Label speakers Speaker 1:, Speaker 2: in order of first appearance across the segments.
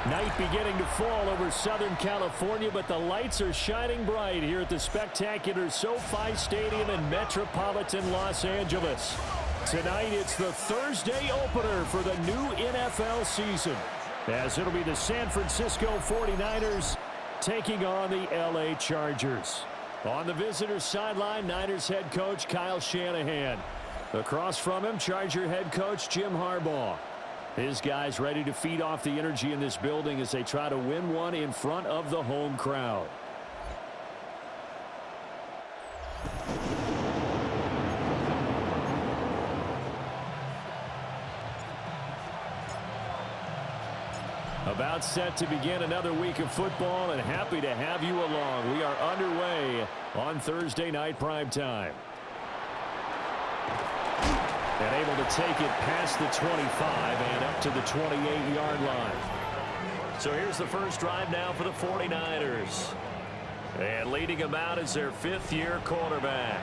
Speaker 1: Night beginning to fall over Southern California, but the lights are shining bright here at the spectacular SoFi Stadium in metropolitan Los Angeles. Tonight, it's the Thursday opener for the new NFL season, as it'll be the San Francisco 49ers taking on the LA Chargers. On the visitors' sideline, Niners head coach Kyle Shanahan. Across from him, Charger head coach Jim Harbaugh. His guys ready to feed off the energy in this building as they try to win one in front of the home crowd. About set to begin another week of football, and happy to have you along. We are underway on Thursday night primetime. And able to take it past the 25 and up to the 28-yard line. So here's the first drive now for the 49ers. And leading them out is their fifth-year quarterback.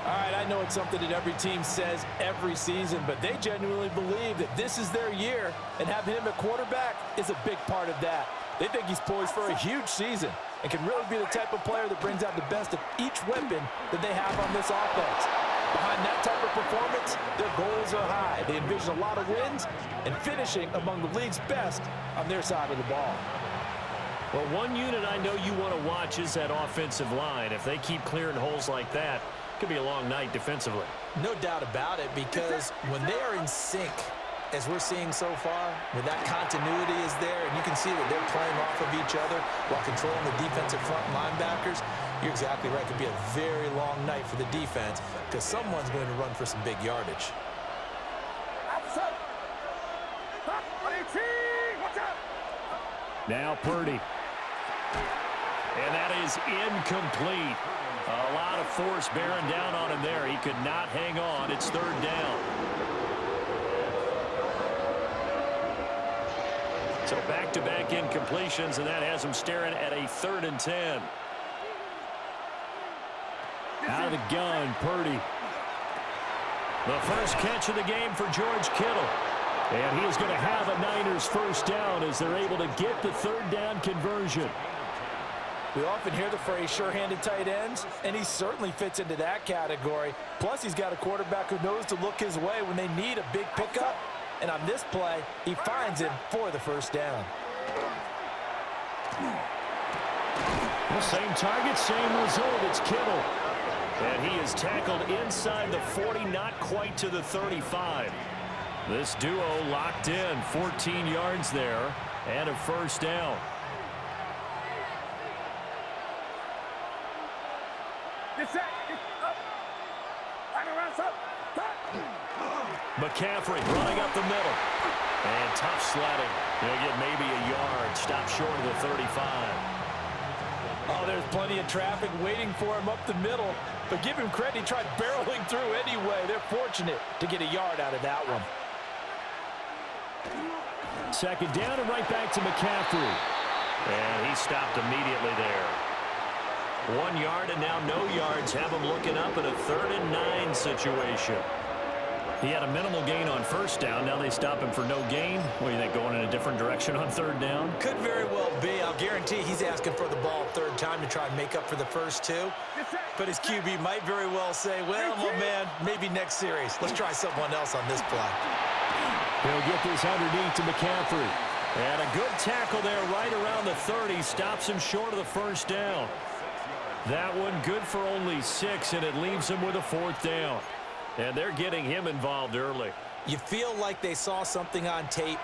Speaker 2: All right, I know it's something that every team says every season, but they genuinely believe that this is their year, and having him at quarterback is a big part of that. They think he's poised for a huge season and can really be the type of player that brings out the best of each weapon that they have on this offense. Behind that type of performance, their goals are high. They envision a lot of wins and finishing among the league's best on their side of the ball.
Speaker 1: Well, one unit I know you want to watch is that offensive line. If they keep clearing holes like that, it could be a long night defensively.
Speaker 2: No doubt about it, because when they are in sync, as we're seeing so far, when that continuity is there and you can see that they're playing off of each other while controlling the defensive front linebackers, you're exactly right. It could be a very long night for the defense because someone's going to run for some big yardage.
Speaker 1: Now Purdy. And that is incomplete. A lot of force bearing down on him there. He could not hang on. It's third down. So back-to-back incompletions, and that has him staring at a 3rd and 10. Out of the gun, Purdy. The first catch of the game for George Kittle. And he is going to have a Niners first down as they're able to get the 3rd down conversion.
Speaker 2: We often hear the phrase sure-handed tight ends, and he certainly fits into that category. Plus, he's got a quarterback who knows to look his way when they need a big pickup. And on this play, he finds him for the first down.
Speaker 1: Well, same target, same result. It's Kittle. And he is tackled inside the 40, not quite to the 35. This duo locked in, 14 yards there, and a first down. McCaffrey running up the middle. And tough sledding. He'll get maybe a yard. Stop short of the 35.
Speaker 2: Oh, there's plenty of traffic waiting for him up the middle. But give him credit, he tried barreling through anyway. They're fortunate to get a yard out of that one.
Speaker 1: Second down and right back to McCaffrey. And he stopped immediately there. 1 yard and now no yards. Have him looking up at a 3rd and 9 situation. He had a minimal gain on first down. Now they stop him for no gain. What do you think, going in a different direction on 3rd down?
Speaker 2: Could very well be. I'll guarantee he's asking for the ball 3rd time to try and make up for the first 2. But his QB might very well say, well, my man, maybe next series. Let's try someone else on this play.
Speaker 1: He'll get this underneath to McCaffrey. And a good tackle there right around the 30. Stops him short of the first down. That one good for only 6, and it leaves him with a 4th down. And they're getting him involved early.
Speaker 2: You feel like they saw something on tape,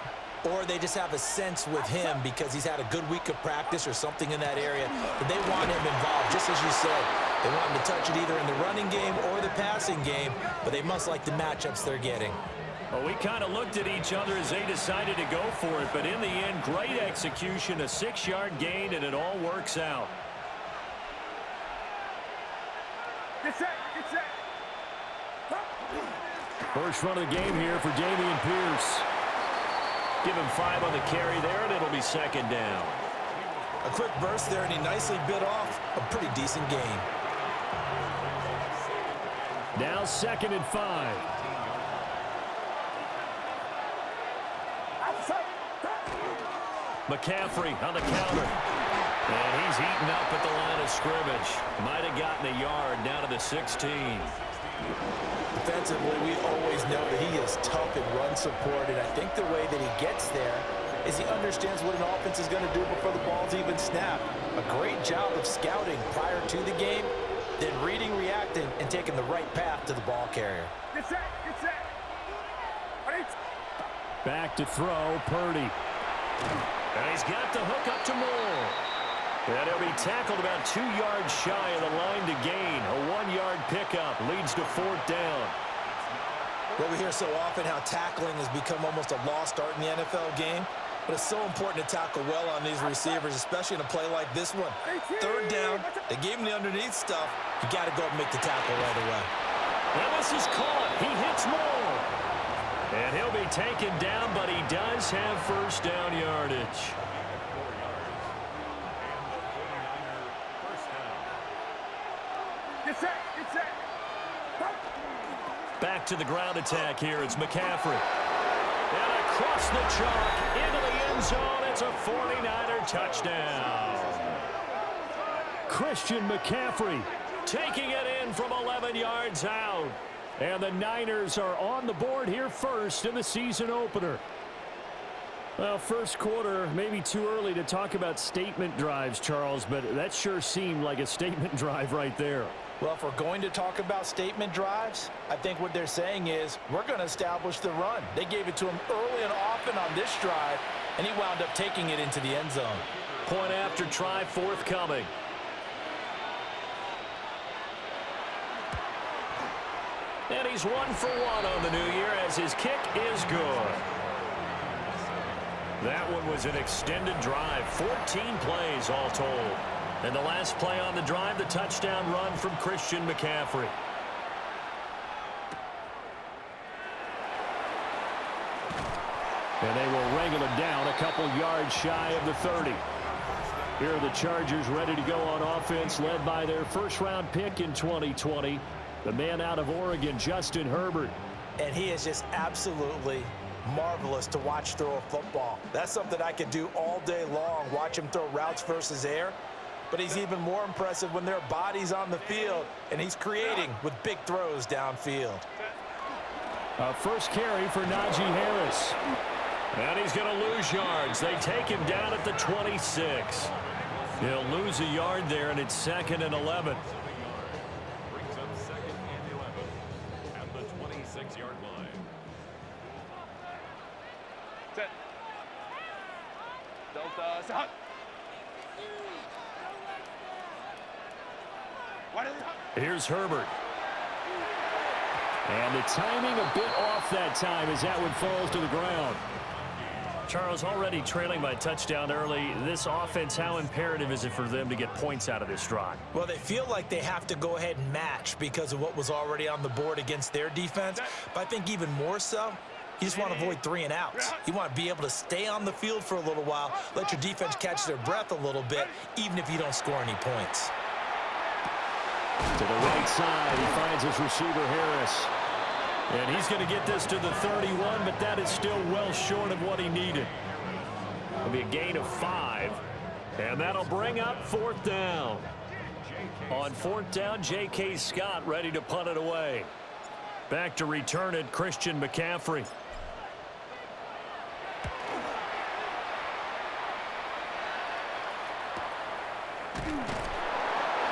Speaker 2: or they just have a sense with him because he's had a good week of practice or something in that area. But they want him involved, just as you said. They want him to touch it either in the running game or the passing game, but they must like the matchups they're getting.
Speaker 1: Well, we kind of looked at each other as they decided to go for it, but in the end, great execution, a 6-yard gain, and it all works out. First run of the game here for Dameon Pierce. Give him 5 on the carry there, and it'll be 2nd down.
Speaker 2: A quick burst there, and he nicely bit off a pretty decent gain.
Speaker 1: Now 2nd and 5. McCaffrey on the counter. And he's eaten up at the line of scrimmage. Might have gotten a yard down to the 16.
Speaker 2: Defensively, we always know that he is tough in run support, and I think the way that he gets there is he understands what an offense is going to do before the ball's even snapped. A great job of scouting prior to the game, then reading, reacting, and taking the right path to the ball carrier.
Speaker 3: Get set, get set.
Speaker 1: Back to throw, Purdy. And he's got the hook up to Moore. And he'll be tackled about 2 yards shy of the line to gain. A 1-yard pickup leads to 4th down.
Speaker 2: Well, we hear so often how tackling has become almost a lost art in the NFL game, but it's so important to tackle well on these receivers, especially in a play like this one. 3rd down, they gave him the underneath stuff. You got to go and make the tackle right away.
Speaker 1: And this is caught. He hits Moore. And he'll be taken down, but he does have 1st down yardage.
Speaker 3: Get set, get set.
Speaker 1: Back to the ground attack here. It's McCaffrey. And across the chalk into the end zone. It's a 49er touchdown. Christian McCaffrey taking it in from 11 yards out. And the Niners are on the board here first in the season opener. Well, first quarter, maybe too early to talk about statement drives, Charles, but that sure seemed like a statement drive right there.
Speaker 2: Well, if we're going to talk about statement drives, I think what they're saying is we're going to establish the run. They gave it to him early and often on this drive, and he wound up taking it into the end zone.
Speaker 1: Point after try forthcoming. And he's 1 for 1 on the new year as his kick is good. That one was an extended drive, 14 plays all told. And the last play on the drive, the touchdown run from Christian McCaffrey. And they will wrangle him down a couple yards shy of the 30. Here are the Chargers ready to go on offense, led by their first-round pick in 2020, the man out of Oregon, Justin Herbert.
Speaker 2: And he is just absolutely marvelous to watch throw a football. That's something I could do all day long, watch him throw routes versus air. But he's even more impressive when there are bodies on the field, and he's creating with big throws downfield.
Speaker 1: First carry for Najee Harris. And he's going to lose yards. They take him down at the 26. He'll lose a yard there, and it's 2nd and 11.
Speaker 3: Brings up 2nd and 11 at the 26-yard line. Set. Delta, set.
Speaker 1: Here's Herbert. And the timing a bit off that time as that one falls to the ground. Charles, already trailing by touchdown early. This offense, how imperative is it for them to get points out of this drive?
Speaker 2: Well, they feel like they have to go ahead and match because of what was already on the board against their defense. But I think even more so, you just want to avoid 3 and outs. You want to be able to stay on the field for a little while, let your defense catch their breath a little bit, even if you don't score any points.
Speaker 1: To the right side, he finds his receiver, Harris. And he's going to get this to the 31, but that is still well short of what he needed. It'll be a gain of 5, and that'll bring up 4th down. On 4th down, J.K. Scott ready to punt it away. Back to return it, Christian McCaffrey.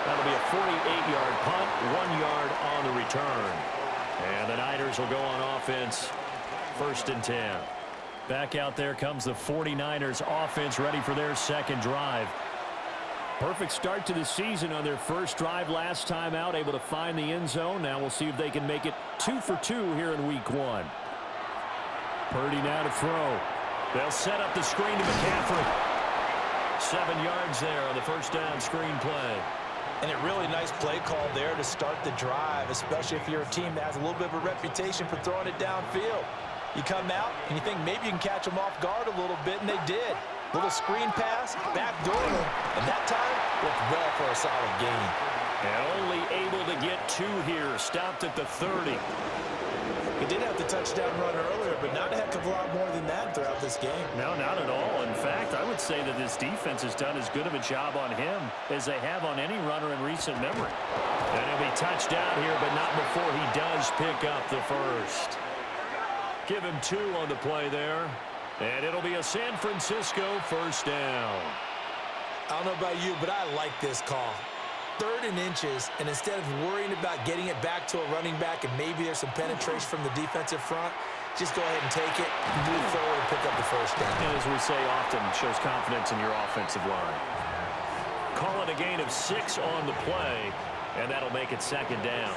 Speaker 1: That'll be a 48-yard punt, 1 yard on the return. And the Niners will go on offense, 1st and 10. Back out there comes the 49ers offense ready for their 2nd drive. Perfect start to the season on their first drive last time out, able to find the end zone. Now we'll see if they can make it 2 for 2 here in week 1. Purdy now to throw. They'll set up the screen to McCaffrey. 7 yards there on the first down screen play.
Speaker 2: And a really nice play call there to start the drive, especially if you're a team that has a little bit of a reputation for throwing it downfield. You come out and you think maybe you can catch them off guard a little bit, and they did. Little screen pass, backdoor them, and that time worked well for a solid gain.
Speaker 1: And only able to get 2 here. Stopped at the 30.
Speaker 2: He did have the touchdown run earlier, but not a heck of a lot more than that throughout this game.
Speaker 1: No, not at all. In fact, I would say that this defense has done as good of a job on him as they have on any runner in recent memory. And he'll be touched down here, but not before he does pick up the first. Give him 2 on the play there. And it'll be a San Francisco first down.
Speaker 2: I don't know about you, but I like this call. 3rd and inches, and instead of worrying about getting it back to a running back and maybe there's some penetration from the defensive front, just go ahead and take it, move forward, and pick up the first down.
Speaker 1: And as we say often, shows confidence in your offensive line. Call it a gain of 6 on the play, and that'll make it 2nd down.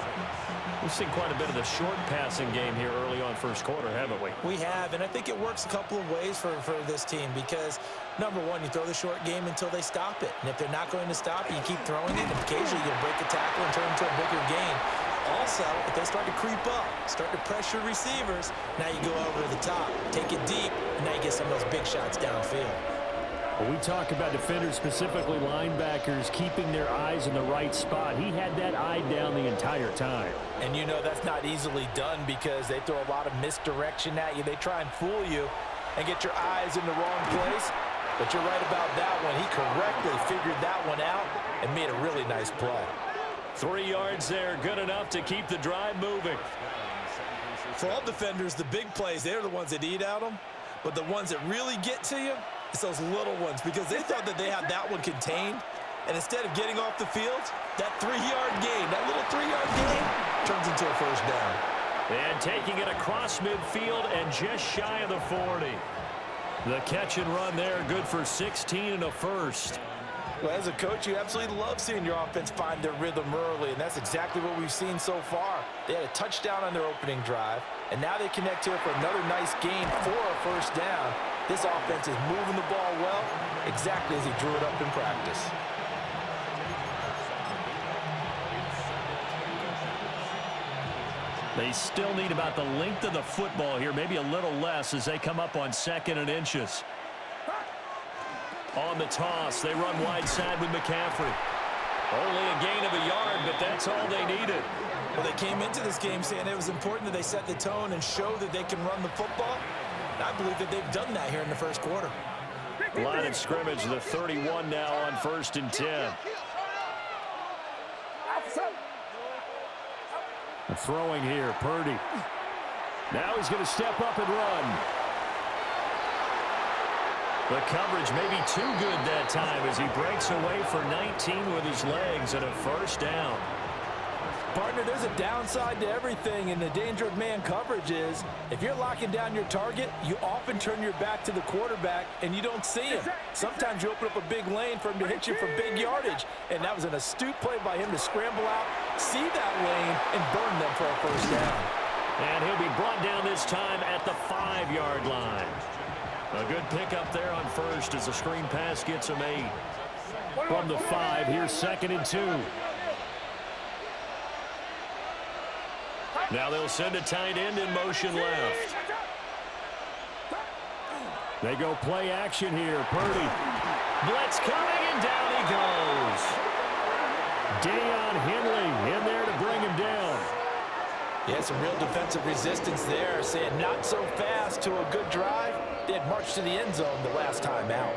Speaker 1: We've seen quite a bit of the short passing game here early on first quarter, haven't we?
Speaker 2: We have, and I think it works a couple of ways for this team because, number one, you throw the short game until they stop it. And if they're not going to stop it, you keep throwing it, and occasionally you'll break a tackle and turn into a bigger gain. Also, if they start to creep up, start to pressure receivers, now you go over the top, take it deep, and now you get some of those big shots downfield.
Speaker 1: When we talk about defenders, specifically linebackers, keeping their eyes in the right spot, he had that eye down the entire time.
Speaker 2: And you know that's not easily done because they throw a lot of misdirection at you. They try and fool you and get your eyes in the wrong place. But you're right about that one. He correctly figured that one out and made a really nice play.
Speaker 1: 3 yards there, good enough to keep the drive moving.
Speaker 2: For all defenders, the big plays, they're the ones that eat at them. But the ones that really get to you, it's those little ones because they thought that they had that one contained. And instead of getting off the field, that 3-yard gain, that little 3-yard gain, turns into a first down.
Speaker 1: And taking it across midfield and just shy of the 40. The catch and run there, good for 16 and a first.
Speaker 2: Well, as a coach, you absolutely love seeing your offense find their rhythm early, and that's exactly what we've seen so far. They had a touchdown on their opening drive, and now they connect here for another nice gain for a first down. This offense is moving the ball well, exactly as he drew it up in practice.
Speaker 1: They still need about the length of the football here, maybe a little less as they come up on 2nd and inches. On the toss, they run wide side with McCaffrey. Only a gain of a yard, but that's all they needed.
Speaker 2: Well, they came into this game saying it was important that they set the tone and show that they can run the football. And I believe that they've done that here in the first quarter.
Speaker 1: Line of scrimmage, the 31 now on 1st and 10. Throwing here, Purdy. Now he's going to step up and run. The coverage may be too good that time as he breaks away for 19 with his legs and a first down.
Speaker 2: Partner, there's a downside to everything, and the danger of man coverage is if you're locking down your target, you often turn your back to the quarterback and you don't see him. Sometimes you open up a big lane for him to hit you for big yardage, and that was an astute play by him to scramble out, see that lane, and burn them for a first down.
Speaker 1: And he'll be brought down this time at the 5-yard line. A good pickup there on first as the screen pass gets him 8. From the 5, here's 2nd and 2. Now they'll send a tight end in motion left. They go play action here. Purdy. Blitz coming, and down he goes. Deion Henley in there to bring him down.
Speaker 2: Yeah, some real defensive resistance there, saying not so fast to a good drive. They had marched to the end zone the last time out.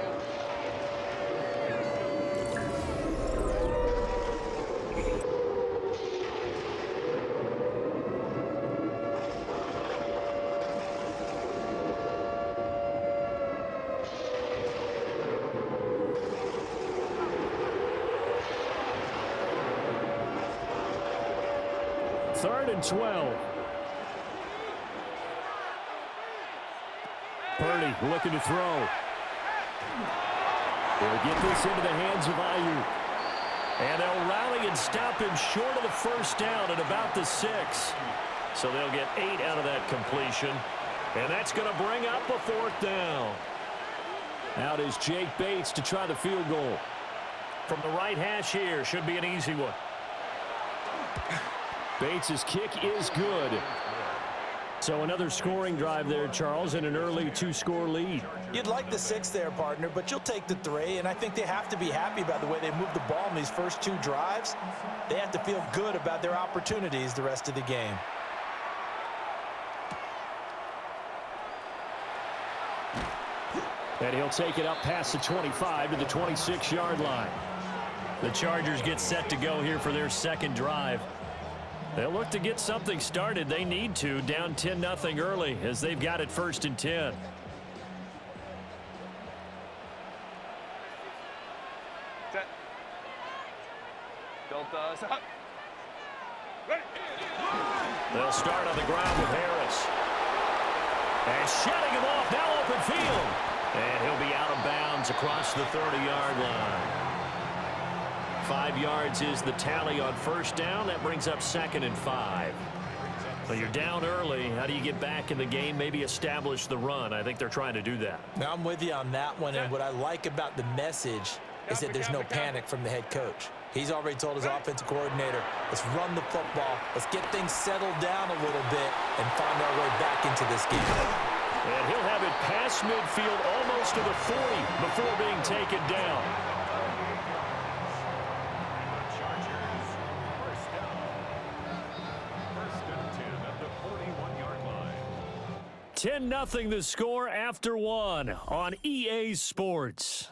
Speaker 1: Third and 12. Purdy looking to throw. They'll get this into the hands of Ayuk. And they'll rally and stop him short of the first down at about the 6. So they'll get 8 out of that completion. And that's going to bring up a 4th down. Out is Jake Bates to try the field goal. From the right hash here, should be an easy one. Bates' kick is good. So another scoring drive there, Charles, and an early 2-score lead.
Speaker 2: You'd like the 6 there, partner, but you'll take the 3, and I think they have to be happy about the way they moved the ball in these first 2 drives. They have to feel good about their opportunities the rest of the game.
Speaker 1: And he'll take it up past the 25 to the 26-yard line. The Chargers get set to go here for their second drive. They'll look to get something started. They need to, down 10-0 early as they've got it 1st and 10.
Speaker 4: Set. Delta, set. Ready.
Speaker 1: They'll start on the ground with Harris. And shutting him off, now open field. And he'll be out of bounds across the 30-yard line. 5 yards is the tally on 1st down. That brings up 2nd and 5. Well, you're down early. How do you get back in the game? Maybe establish the run. I think they're trying to do that.
Speaker 2: Now, I'm with you on that one, and what I like about the message is that there's no panic from the head coach. He's already told his offensive coordinator, let's run the football, let's get things settled down a little bit and find our way back into this game.
Speaker 1: And he'll have it past midfield almost to the 40 before being taken down.
Speaker 3: Chargers, 1st down. 1st and 10 at the 41-yard line.
Speaker 1: 10-0 the score after 1 on EA Sports.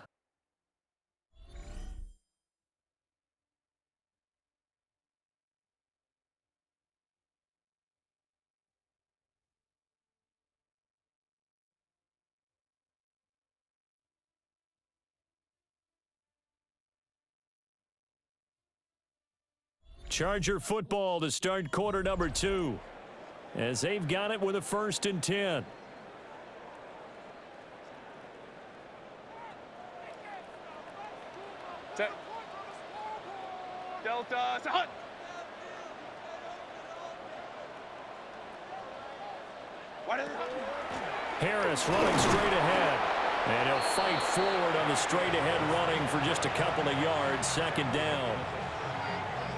Speaker 1: Charger football to start quarter number 2 as they've got it with a 1st and 10.
Speaker 4: Set. Delta, set. What is it?
Speaker 1: Harris running straight ahead. And he'll fight forward on the straight ahead running for just a couple of yards. 2nd down.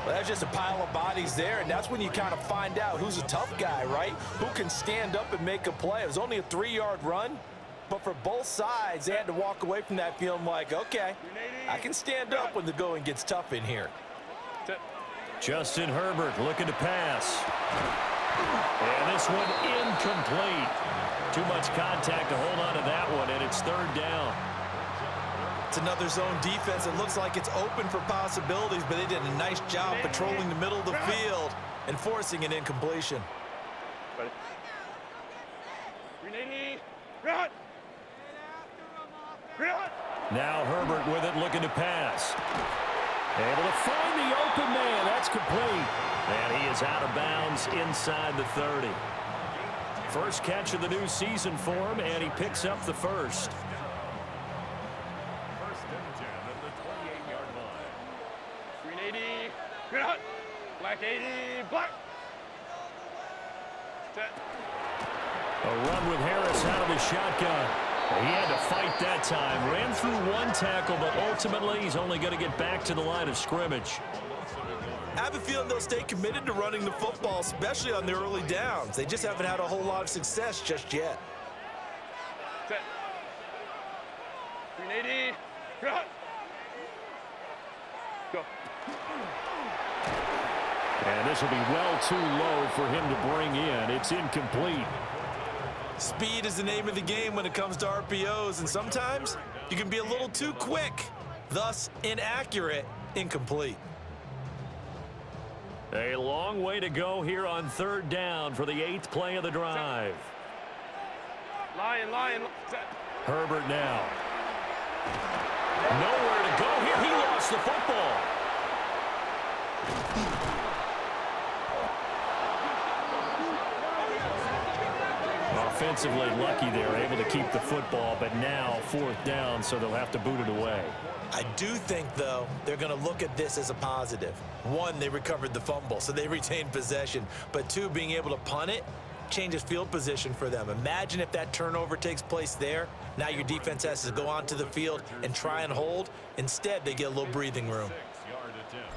Speaker 2: Well, that's just a pile of bodies there, and that's when you kind of find out who's a tough guy, right? Who can stand up and make a play. It was only a 3-yard run, but for both sides, they had to walk away from that feeling like, okay, I can stand up when the going gets tough in here.
Speaker 1: Justin Herbert looking to pass. And this one incomplete. Too much contact to hold on to that one, and it's 3rd down.
Speaker 2: It's another zone defense. It looks like it's open for possibilities, but they did a nice job patrolling the middle of the field and forcing an incompletion.
Speaker 4: Ready. 380. Run. Run.
Speaker 1: Now Herbert with it, looking to pass. Able to find the open man. That's complete. And he is out of bounds inside the 30. First catch of the new season for him, and he picks up the 1st.
Speaker 3: 1st and 10 at the 28-yard line.
Speaker 4: 380. Run. Black 80. Black. Set.
Speaker 1: A run with Harris out of the shotgun. He had to fight that time. Ran through one tackle, but ultimately he's only going to get back to the line of scrimmage.
Speaker 2: I have a feeling they'll stay committed to running the football, especially on their early downs. They just haven't had a whole lot of success just yet.
Speaker 4: Set. 380. Run. Go.
Speaker 1: And this will be well too low for him to bring in. It's incomplete.
Speaker 2: Speed is the name of the game when it comes to RPOs, and sometimes you can be a little too quick, thus inaccurate, incomplete.
Speaker 1: A long way to go here on 3rd down for the 8th play of the drive.
Speaker 4: Lion. Set.
Speaker 1: Herbert now. Nowhere to go here. He lost the football. Offensively lucky they're able to keep the football, but now 4th down, so they'll have to boot it away.
Speaker 2: I do think, though, they're going to look at this as a positive. 1, they recovered the fumble, so they retained possession. But 2, being able to punt it changes field position for them. Imagine if that turnover takes place there. Now your defense has to go onto the field and try and hold. Instead, they get a little breathing room.
Speaker 3: 6-yard attempt.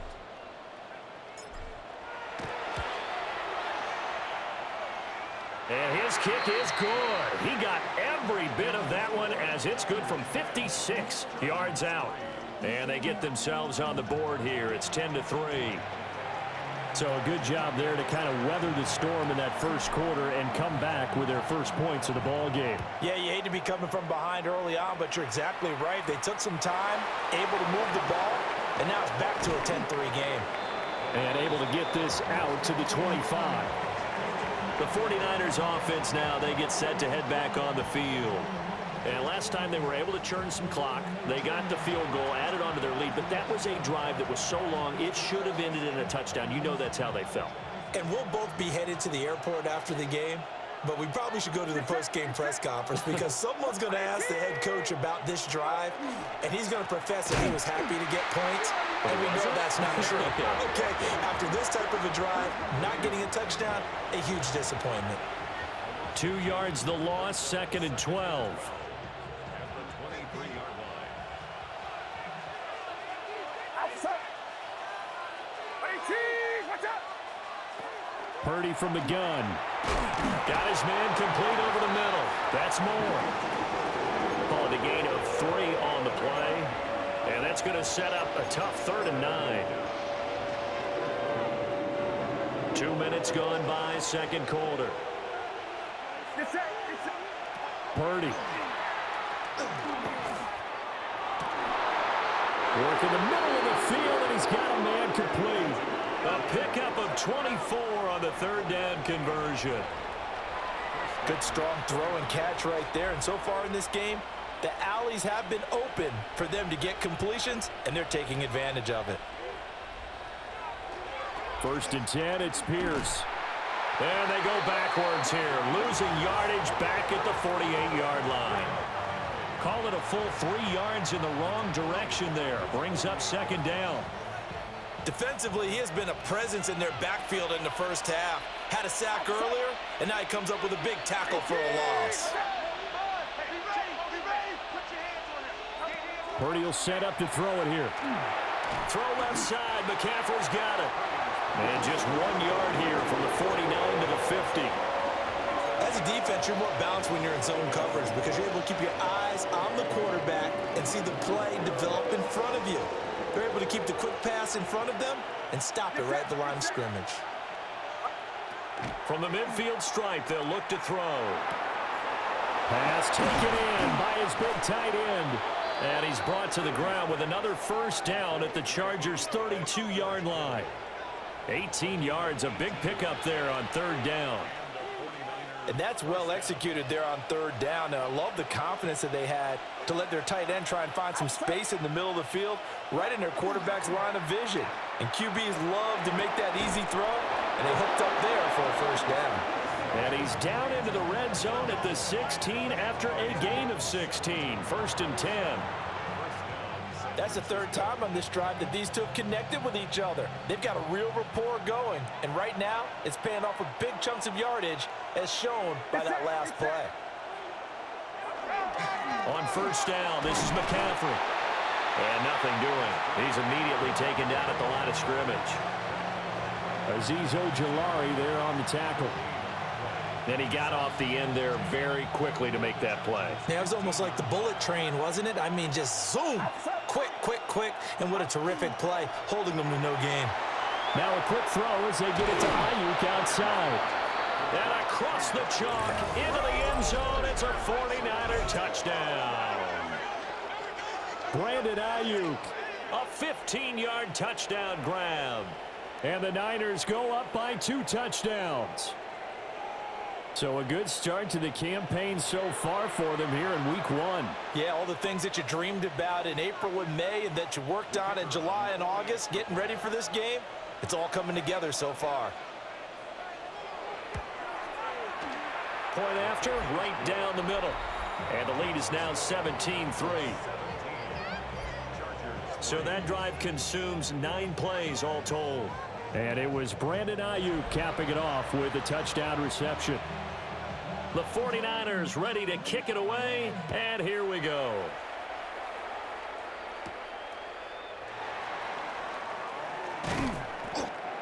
Speaker 1: And his kick is good. He got every bit of that one as it's good from 56 yards out. And they get themselves on the board here. It's 10-3. So a good job there to kind of weather the storm in that first quarter and come back with their first points of the ball game.
Speaker 2: Yeah, you hate to be coming from behind early on, but you're exactly right. They took some time, able to move the ball, and now it's back to a 10-3 game.
Speaker 1: And able to get this out to the 25. The 49ers offense now, they get set to head back on the field. And last time they were able to churn some clock. They got the field goal, added on to their lead, but that was a drive that was so long, it should have ended in a touchdown. You know that's how they felt.
Speaker 2: And we'll both be headed to the airport after the game, but we probably should go to the post-game press conference because someone's going to ask the head coach about this drive, and he's going to profess that he was happy to get points, and we know that's not true. Okay, after this type of a drive, not getting a touchdown, a huge disappointment.
Speaker 1: 2 yards the loss, 2nd and 12. Purdy from the gun. Got his man complete over the middle. That's more. Call it a gain of 3 on the play. And that's going to set up a tough 3rd and 9. 2 minutes gone by, 2nd quarter. Purdy. Work in the middle of the field, and he's got a man complete. A pickup of 24 on the 3rd down conversion.
Speaker 2: Good strong throw and catch right there. And so far in this game, the alleys have been open for them to get completions, and they're taking advantage of it.
Speaker 1: 1st and 10, it's Pierce. And they go backwards here, losing yardage back at the 48-yard line. Call it a full 3 yards in the wrong direction there. Brings up 2nd down.
Speaker 2: Defensively, he has been a presence in their backfield in the first half. Had a sack earlier, and now he comes up with a big tackle for a loss.
Speaker 1: Purdy will set up to throw it here. Throw left side. McCaffrey's got it. And just 1 yard here from the 49 to the 50.
Speaker 2: As a defense, you're more balanced when you're in zone coverage because you're able to keep your eyes on the quarterback and see the play develop in front of you. They're able to keep the quick pass in front of them and stop it right at the line of scrimmage.
Speaker 1: From the midfield stripe, they'll look to throw. Pass taken in by his big tight end. And he's brought to the ground with another 1st down at the Chargers' 32-yard line. 18 yards, a big pickup there on 3rd down.
Speaker 2: And that's well executed there on 3rd down. And I love the confidence that they had to let their tight end try and find some space in the middle of the field, right in their quarterback's line of vision. And QBs love to make that easy throw, and they hooked up there for a 1st down.
Speaker 1: And he's down into the red zone at the 16 after a gain of 16. 1st and 10.
Speaker 2: That's the 3rd time on this drive that these two have connected with each other. They've got a real rapport going, and right now it's paying off with big chunks of yardage as shown by that last play.
Speaker 1: On 1st down, this is McCaffrey. And nothing doing. He's immediately taken down at the line of scrimmage. Azeez Ojulari there on the tackle. And he got off the end there very quickly to make that play.
Speaker 2: Yeah, it was almost like the bullet train, wasn't it? I mean, just zoom. Quick, quick, quick. And what a terrific play, holding them to no gain.
Speaker 1: Now a quick throw as they get it to Ayuk outside. And across the chalk into the end zone. It's a 49er touchdown. Brandon Ayuk, a 15-yard touchdown grab. And the Niners go up by 2 touchdowns. So a good start to the campaign so far for them here in week 1.
Speaker 2: Yeah, all the things that you dreamed about in April and May and that you worked on in July and August, getting ready for this game, it's all coming together so far.
Speaker 1: Point after, right down the middle. And the lead is now 17-3. So that drive consumes 9 plays all told. And it was Brandon Ayuk capping it off with a touchdown reception. The 49ers ready to kick it away, and here we go.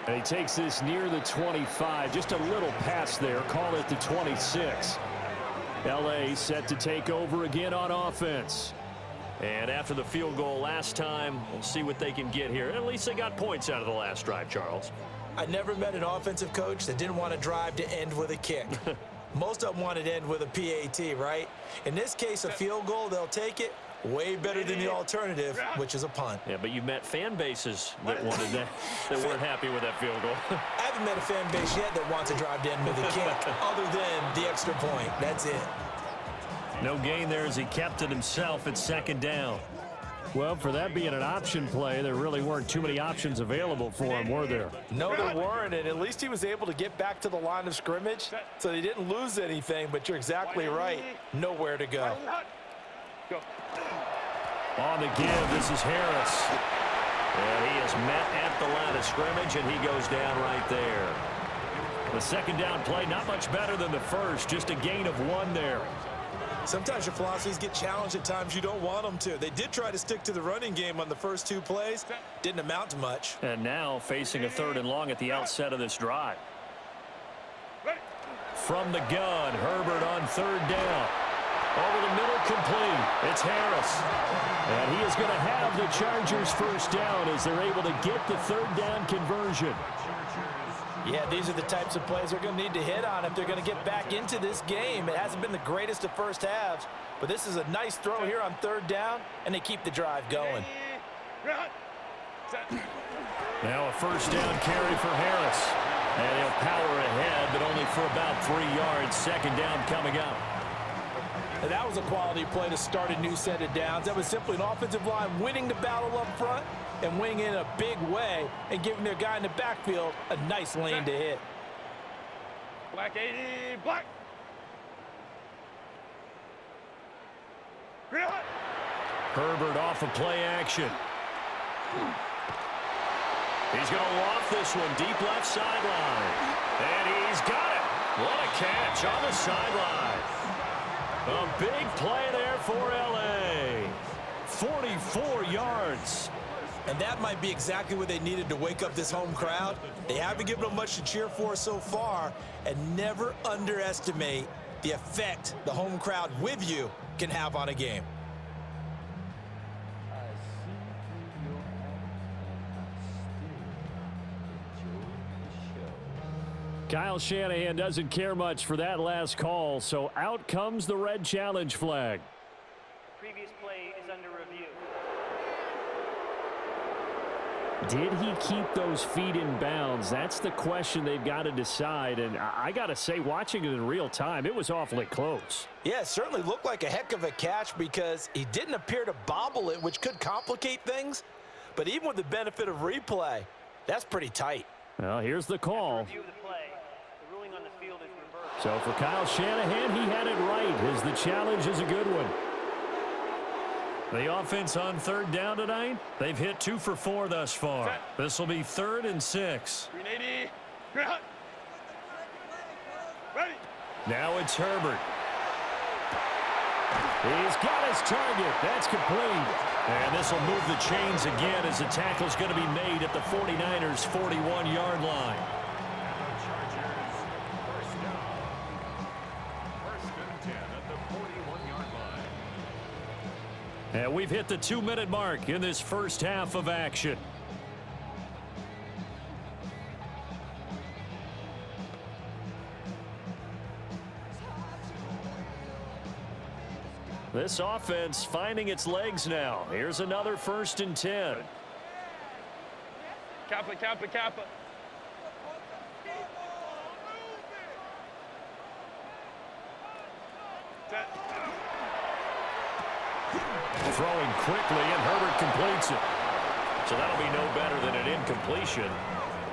Speaker 1: A takes this near the 25, just a little past there. Call it the 26. LA set to take over again on offense.
Speaker 5: And after the field goal last time, we'll see what they can get here. At least they got points out of the last drive, Charles.
Speaker 2: I never met an offensive coach that didn't want to drive to end with a kick. Most of them wanted to end with a PAT, right? In this case, a field goal, they'll take it. Way better than the alternative, which is a punt.
Speaker 5: Yeah, but you've met fan bases that wanted that weren't happy with that field goal.
Speaker 2: I haven't met a fan base yet that wants to drive to end with a kick, other than the extra point. That's it.
Speaker 1: No gain there as he kept it himself at second down. Well, for that being an option play, there really weren't too many options available for him, were there?
Speaker 2: No, there weren't, and at least he was able to get back to the line of scrimmage, so they didn't lose anything, but you're exactly right. Nowhere to go.
Speaker 4: Go.
Speaker 1: On the give, this is Harris.
Speaker 5: And he is met at the line of scrimmage, and he goes down right there.
Speaker 1: The second down play, not much better than the first, just a gain of 1 there.
Speaker 2: Sometimes your philosophies get challenged at times you don't want them to. They did try to stick to the running game on the first 2 plays. Didn't amount to much.
Speaker 1: And now facing a 3rd and long at the outset of this drive. From the gun, Herbert on 3rd down. Over the middle, complete. It's Harris. And he is going to have the Chargers first down as they're able to get the 3rd down conversion.
Speaker 2: Yeah, these are the types of plays they're going to need to hit on if they're going to get back into this game. It hasn't been the greatest of first halves, but this is a nice throw here on 3rd down, and they keep the drive going.
Speaker 1: Now a first down carry for Harris. And he'll power ahead, but only for about 3 yards. Second down coming up.
Speaker 2: And that was a quality play to start a new set of downs. That was simply an offensive line winning the battle up front and winning in a big way and giving their guy in the backfield a nice lane to hit.
Speaker 4: Black 80, black.
Speaker 1: Herbert off of play action. He's going to loft this one deep left sideline. And he's got it. What a catch on the sideline. A big play there for LA. 44 yards.
Speaker 2: And that might be exactly what they needed to wake up this home crowd. They haven't given them much to cheer for so far, and never underestimate the effect the home crowd with you can have on a game.
Speaker 1: Kyle Shanahan doesn't care much for that last call, so out comes the red challenge flag.
Speaker 6: Previous play is under review.
Speaker 1: Did he keep those feet in bounds? That's the question they've got to decide. And I got to say, watching it in real time, it was awfully close.
Speaker 2: Yeah, it certainly looked like a heck of a catch because he didn't appear to bobble it, which could complicate things. But even with the benefit of replay, that's pretty tight.
Speaker 1: Well, here's the call.
Speaker 6: Review of the play. The ruling on the field is reversed.
Speaker 1: So for Kyle Shanahan, he had it right, as the challenge is a good one. The offense on 3rd down tonight, they've hit 2 for 4 thus far. This will be 3rd and 6.
Speaker 4: 380. Ready.
Speaker 1: Now it's Herbert. He's got his target. That's complete. And this will move the chains again as the tackle's going to be made at the 49ers' 41-yard line. And we've hit the 2-minute mark in this first half of action. This offense finding its legs now. Here's another 1st and 10.
Speaker 4: Kappa, kappa, kappa. Set.
Speaker 1: Throwing quickly, and Herbert completes it. So that'll be no better than an incompletion,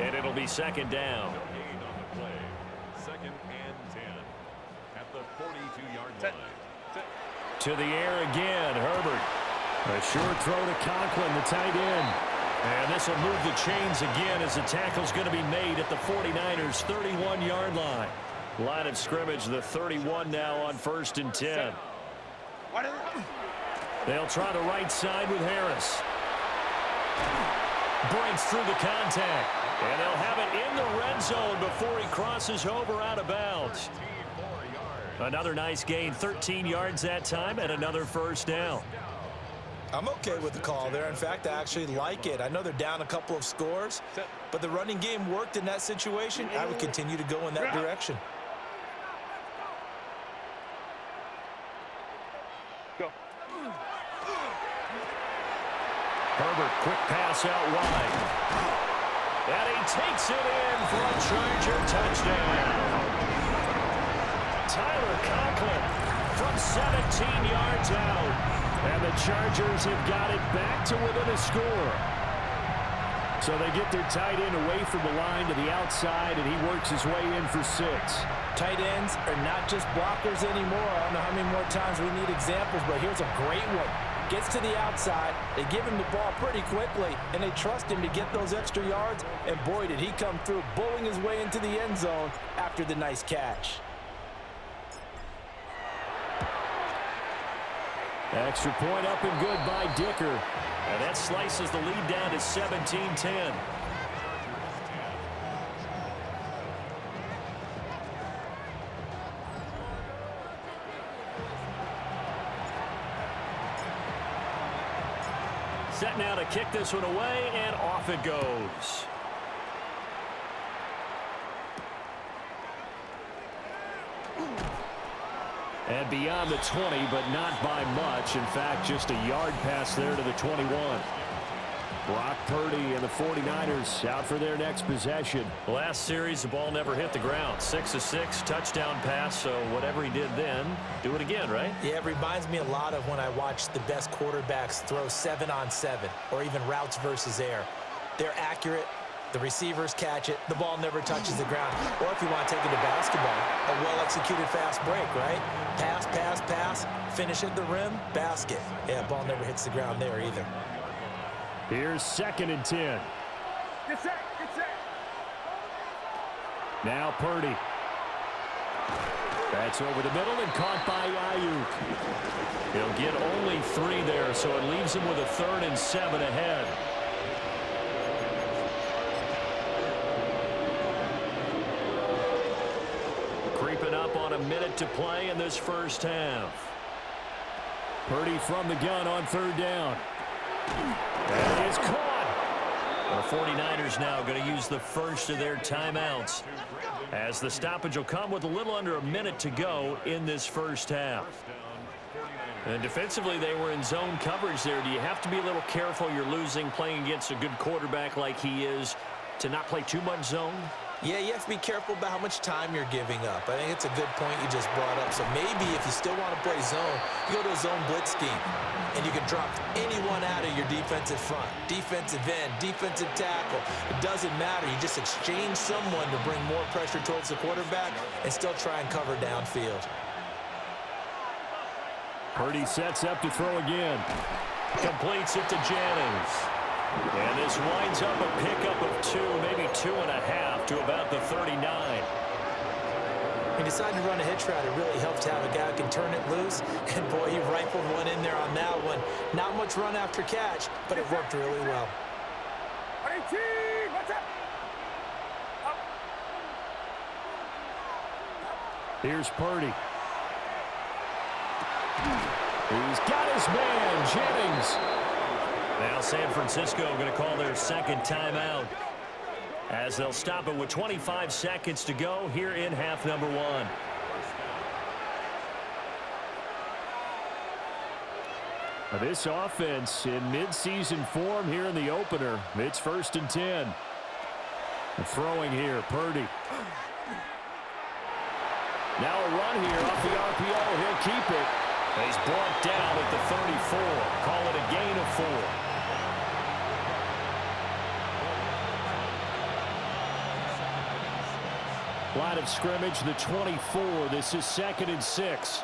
Speaker 1: and it'll be 2nd down.
Speaker 3: No gain on the play. 2nd and 10 at the 42-yard line.
Speaker 1: To the air again, Herbert. A short throw to Conklin, the tight end. And this will move the chains again as the tackle's going to be made at the 49ers' 31-yard line. Line of scrimmage, the 31 now on 1st and 10. They'll try the right side with Harris. Breaks through the contact. And they'll have it in the red zone before he crosses over out of bounds. Another nice gain, 13 yards that time, and another first down.
Speaker 2: I'm okay with the call there. In fact, I actually like it. I know they're down a couple of scores, but the running game worked in that situation. I would continue to go in that direction.
Speaker 4: Go.
Speaker 1: Herbert, quick pass out wide. And he takes it in for a Charger touchdown. Tyler Conklin from 17 yards out. And the Chargers have got it back to within a score. So they get their tight end away from the line to the outside, and he works his way in for 6.
Speaker 2: Tight ends are not just blockers anymore. I don't know how many more times we need examples, but here's a great one. Gets to the outside, they give him the ball pretty quickly, and they trust him to get those extra yards, and boy, did he come through, bowling his way into the end zone after the nice catch.
Speaker 1: Extra point up and good by Dicker. And that slices the lead down to 17-10. Set now to kick this one away, and off it goes. And beyond the 20, but not by much. In fact, just a yard pass there to the 21. Brock Purdy and the 49ers out for their next possession.
Speaker 5: Last series, the ball never hit the ground. 6 of 6, touchdown pass, so whatever he did then, do it again, right?
Speaker 2: Yeah, it reminds me a lot of when I watch the best quarterbacks throw 7-on-7 or even routes versus air. They're accurate. The receivers catch it. The ball never touches the ground. Or if you want to take it to basketball, a well-executed fast break, right? Pass, pass, pass, finish at the rim, basket. Yeah, ball never hits the ground there either.
Speaker 1: Here's 2nd and 10.
Speaker 4: Get set. Get set.
Speaker 1: Now Purdy. That's over the middle and caught by Ayuk. He'll get only 3 there, so it leaves him with a 3rd and 7 ahead. Creeping up on a minute to play in this first half. Purdy from the gun on 3rd down. And it's caught. The 49ers now going to use the first of their timeouts, as the stoppage will come with a little under a minute to go in this first half. And defensively, they were in zone coverage there. Do you have to be a little careful? You're losing, playing against a good quarterback like he is, to not play too much zone?
Speaker 2: Yeah, you have to be careful about how much time you're giving up. I think it's a good point you just brought up. So maybe if you still want to play zone, you go to a zone blitz scheme, and you can drop anyone out of your defensive front, defensive end, defensive tackle. It doesn't matter. You just exchange someone to bring more pressure towards the quarterback and still try and cover downfield.
Speaker 1: Purdy sets up to throw again.
Speaker 5: Completes it to Jennings. And this winds up a pickup of 2, maybe 2.5 to about the 39.
Speaker 2: He decided to run a hitch route. It really helped to have a guy who can turn it loose. And, boy, he rifled one in there on that one. Not much run after catch, but it worked really well.
Speaker 4: 18. What's up?
Speaker 1: Here's Purdy. He's got his man, Jennings.
Speaker 5: Now San Francisco going to call their 2nd timeout, as they'll stop it with 25 seconds to go here in half number 1.
Speaker 1: This offense in midseason form here in the opener. It's 1st and 10. Throwing here, Purdy. Now a run here off the RPO. He'll keep it. He's brought down at the 34. Call it a gain of 4. Line of scrimmage, the 24. This is 2nd and 6.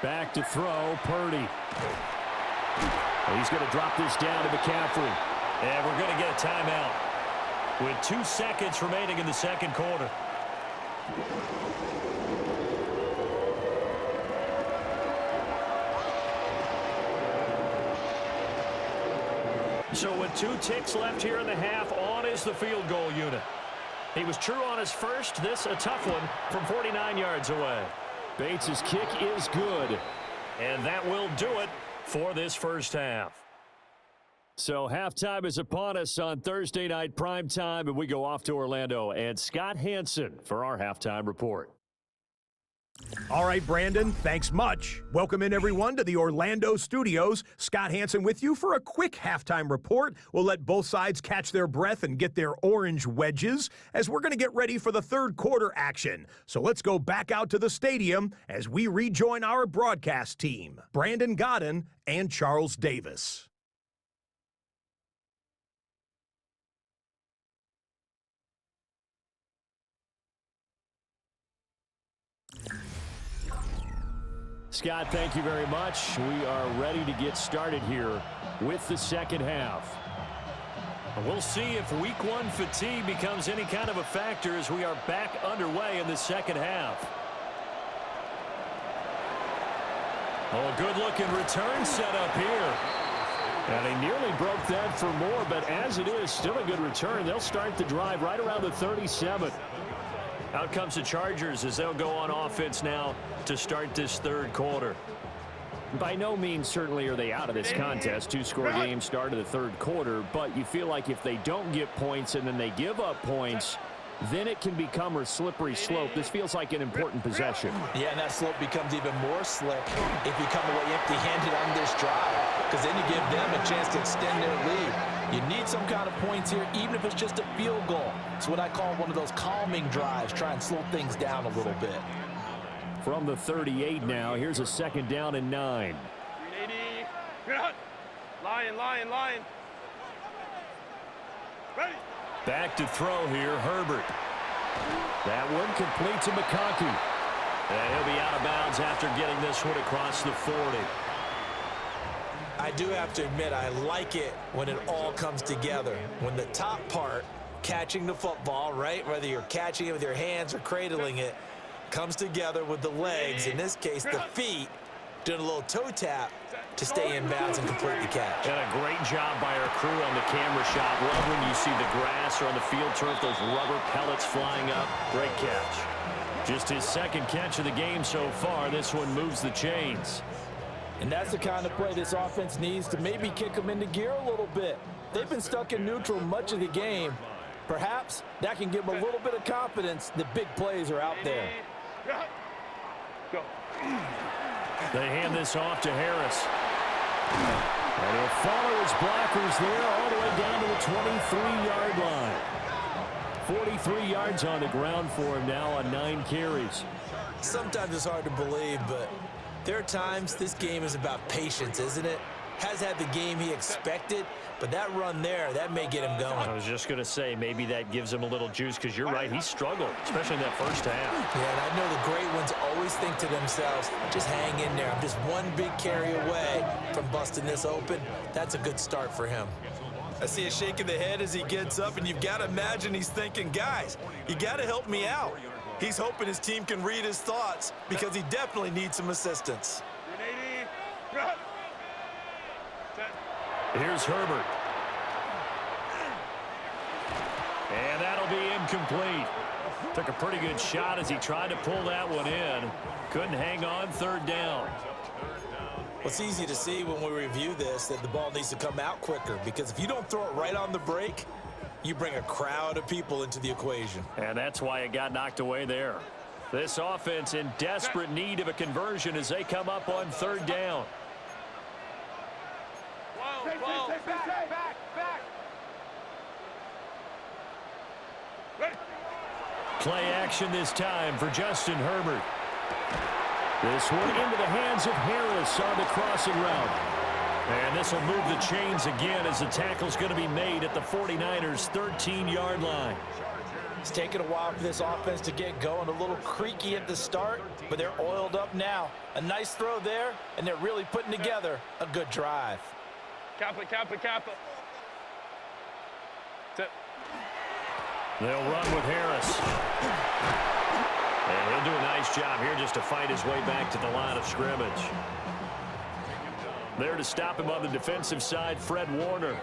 Speaker 1: Back to throw, Purdy. He's going to drop this down to McCaffrey.
Speaker 5: And we're going to get a timeout with 2 seconds remaining in the 2nd quarter. So with 2 ticks left here in the half, on is the field goal unit. He was true on his first. This a tough one from 49 yards away.
Speaker 1: Bates' kick is good.
Speaker 5: And that will do it for this first half.
Speaker 1: So halftime is upon us on Thursday night primetime, and we go off to Orlando. And Scott Hansen for our halftime report.
Speaker 7: All right, Brandon, thanks much. Welcome in, everyone, to the Orlando studios. Scott Hansen with you for a quick halftime report. We'll let both sides catch their breath and get their orange wedges as we're going to get ready for the third quarter action. So let's go back out to the stadium as we rejoin our broadcast team, Brandon Godden and Charles Davis.
Speaker 1: Scott, thank you very much. We are ready to get started here with the second half.
Speaker 5: We'll see if week 1 fatigue becomes any kind of a factor as we are back underway in the second half. Oh, a good-looking return set up here.
Speaker 1: And he nearly broke that for more, but as it is, still a good return. They'll start the drive right around the 37.
Speaker 5: Out comes the Chargers as they'll go on offense now to start this third quarter.
Speaker 1: By no means certainly are they out of this contest. 2-score game start of the third quarter, but you feel like if they don't get points and then they give up points, then it can become a slippery slope. This feels like an important possession.
Speaker 2: Yeah, and that slope becomes even more slick if you come away empty-handed on this drive, because then you give them a chance to extend their lead. You need some kind of points here, even if it's just a field goal. It's what I call one of those calming drives. Try and slow things down a little bit.
Speaker 1: From the 38 now, here's a second down and 9.
Speaker 4: 380. Lion. Ready.
Speaker 1: Back to throw here, Herbert. That one complete to McConkey.
Speaker 5: And he'll be out of bounds after getting this one across the 40.
Speaker 2: I do have to admit, I like it when it all comes together. When the top part, catching the football, right, whether you're catching it with your hands or cradling it, comes together with the legs, in this case the feet, doing a little toe tap to stay in bounds and complete the catch.
Speaker 5: And a great job by our crew on the camera shot. Love when you see the grass or on the field turf, those rubber pellets flying up. Great catch. Just his second catch of the game so far. This one moves the chains.
Speaker 2: And that's the kind of play this offense needs to maybe kick them into gear a little bit. They've been stuck in neutral much of the game. Perhaps that can give them a little bit of confidence that big plays are out there.
Speaker 4: Go.
Speaker 1: They hand this off to Harris. And he'll follow his blockers there all the way down to the 23-yard line. 43 yards on the ground for him now on 9 carries.
Speaker 2: Sometimes it's hard to believe, but there are times this game is about patience, isn't it? Has had the game he expected, but that run there, that may get him going.
Speaker 5: I was just going to say, maybe that gives him a little juice, because you're right, he struggled, especially in that first half.
Speaker 2: Yeah, and I know the great ones always think to themselves, just hang in there. I'm just one big carry away from busting this open. That's a good start for him. I see a shake of the head as he gets up, and you've got to imagine he's thinking, guys, you got to help me out. He's hoping his team can read his thoughts because he definitely needs some assistance.
Speaker 4: 380.
Speaker 1: Here's Herbert. And that'll be incomplete. Took a pretty good shot as he tried to pull that one in. Couldn't hang on, third down.
Speaker 2: Well, it's easy to see when we review this that the ball needs to come out quicker, because if you don't throw it right on the break, you bring a crowd of people into the equation.
Speaker 1: And that's why it got knocked away there. This offense in desperate need of a conversion as they come up on third down. Play action this time for Justin Herbert. This one into the hands of Harris on the crossing route. And this will move the chains again as the tackle's going to be made at the 49ers' 13-yard line.
Speaker 2: It's taken a while for this offense to get going. A little creaky at the start, but they're oiled up now. A nice throw there, and they're really putting together a good drive.
Speaker 4: Kappa.
Speaker 1: They'll run with Harris. And he'll do a nice job here just to fight his way back to the line of scrimmage. There to stop him on the defensive side, Fred Warner.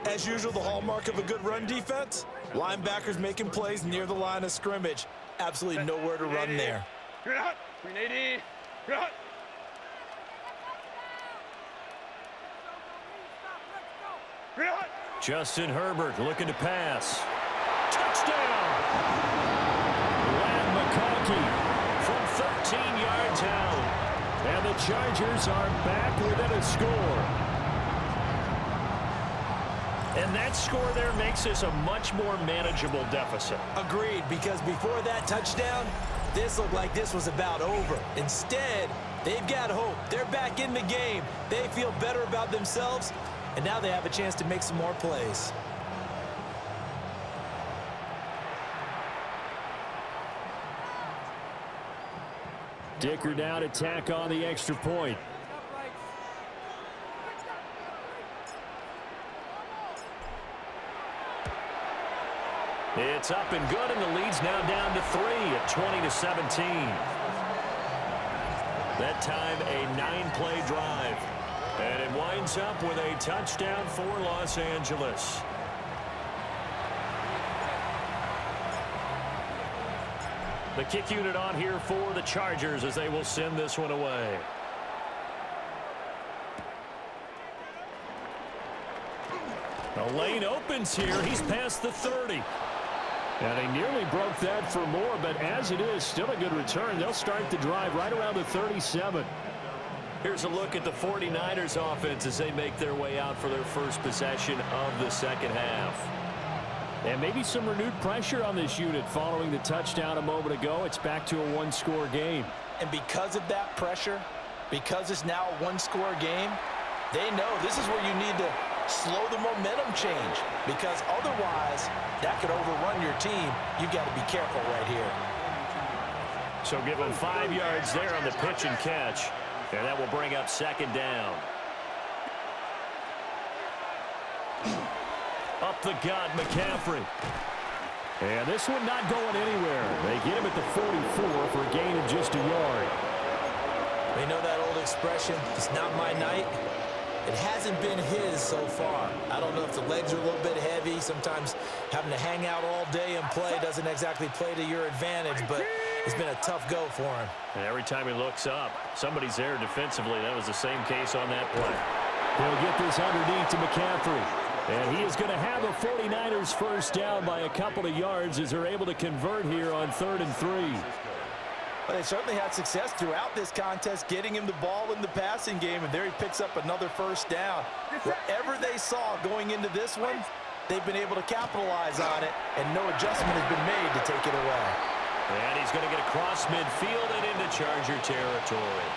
Speaker 2: As usual, the hallmark of a good run defense, linebackers making plays near the line of scrimmage. Absolutely nowhere to run there.
Speaker 4: 380. Run. Run.
Speaker 1: Justin Herbert looking to pass. Touchdown! Lad McConkey from 13 yards out. And the Chargers are back within a score. And that score there makes this a much more manageable deficit.
Speaker 2: Agreed, because before that touchdown, this looked like this was about over. Instead, they've got hope. They're back in the game. They feel better about themselves, and now they have a chance to make some more plays.
Speaker 1: Dicker down to tack on the extra point. It's up and good, and the lead's now down to 3 at 20-17. That time, a 9-play drive. And it winds up with a touchdown for Los Angeles. The kick unit on here for the Chargers as they will send this one away. The lane opens here. He's past the 30. And he nearly broke that for more, but as it is, still a good return. They'll start the drive right around the 37. Here's a look at the 49ers offense as they make their way out for their first possession of the second half. And maybe some renewed pressure on this unit following the touchdown a moment ago. It's back to a one-score game.
Speaker 2: And because of that pressure, because it's now a one-score game, they know this is where you need to slow the momentum change, because otherwise that could overrun your team. You've got to be careful right here.
Speaker 1: So give them 5 yards there on the pitch and catch, and that will bring up second down. Up the gut, McCaffrey. And this one not going anywhere. They get him at the 44 for a gain of just a yard.
Speaker 2: They know that old expression, it's not my night. It hasn't been his so far. I don't know if the legs are a little bit heavy. Sometimes having to hang out all day and play doesn't exactly play to your advantage, but it's been a tough go for him.
Speaker 1: And every time he looks up, somebody's there defensively. That was the same case on that play. He'll get this underneath to McCaffrey. And he is going to have a 49ers first down by a couple of yards as they're able to convert here on 3rd and 3.
Speaker 2: Well, they certainly had success throughout this contest, getting him the ball in the passing game, and there he picks up another first down. Whatever they saw going into this one, they've been able to capitalize on it, and no adjustment has been made to take it away.
Speaker 1: And he's going to get across midfield and into Charger territory.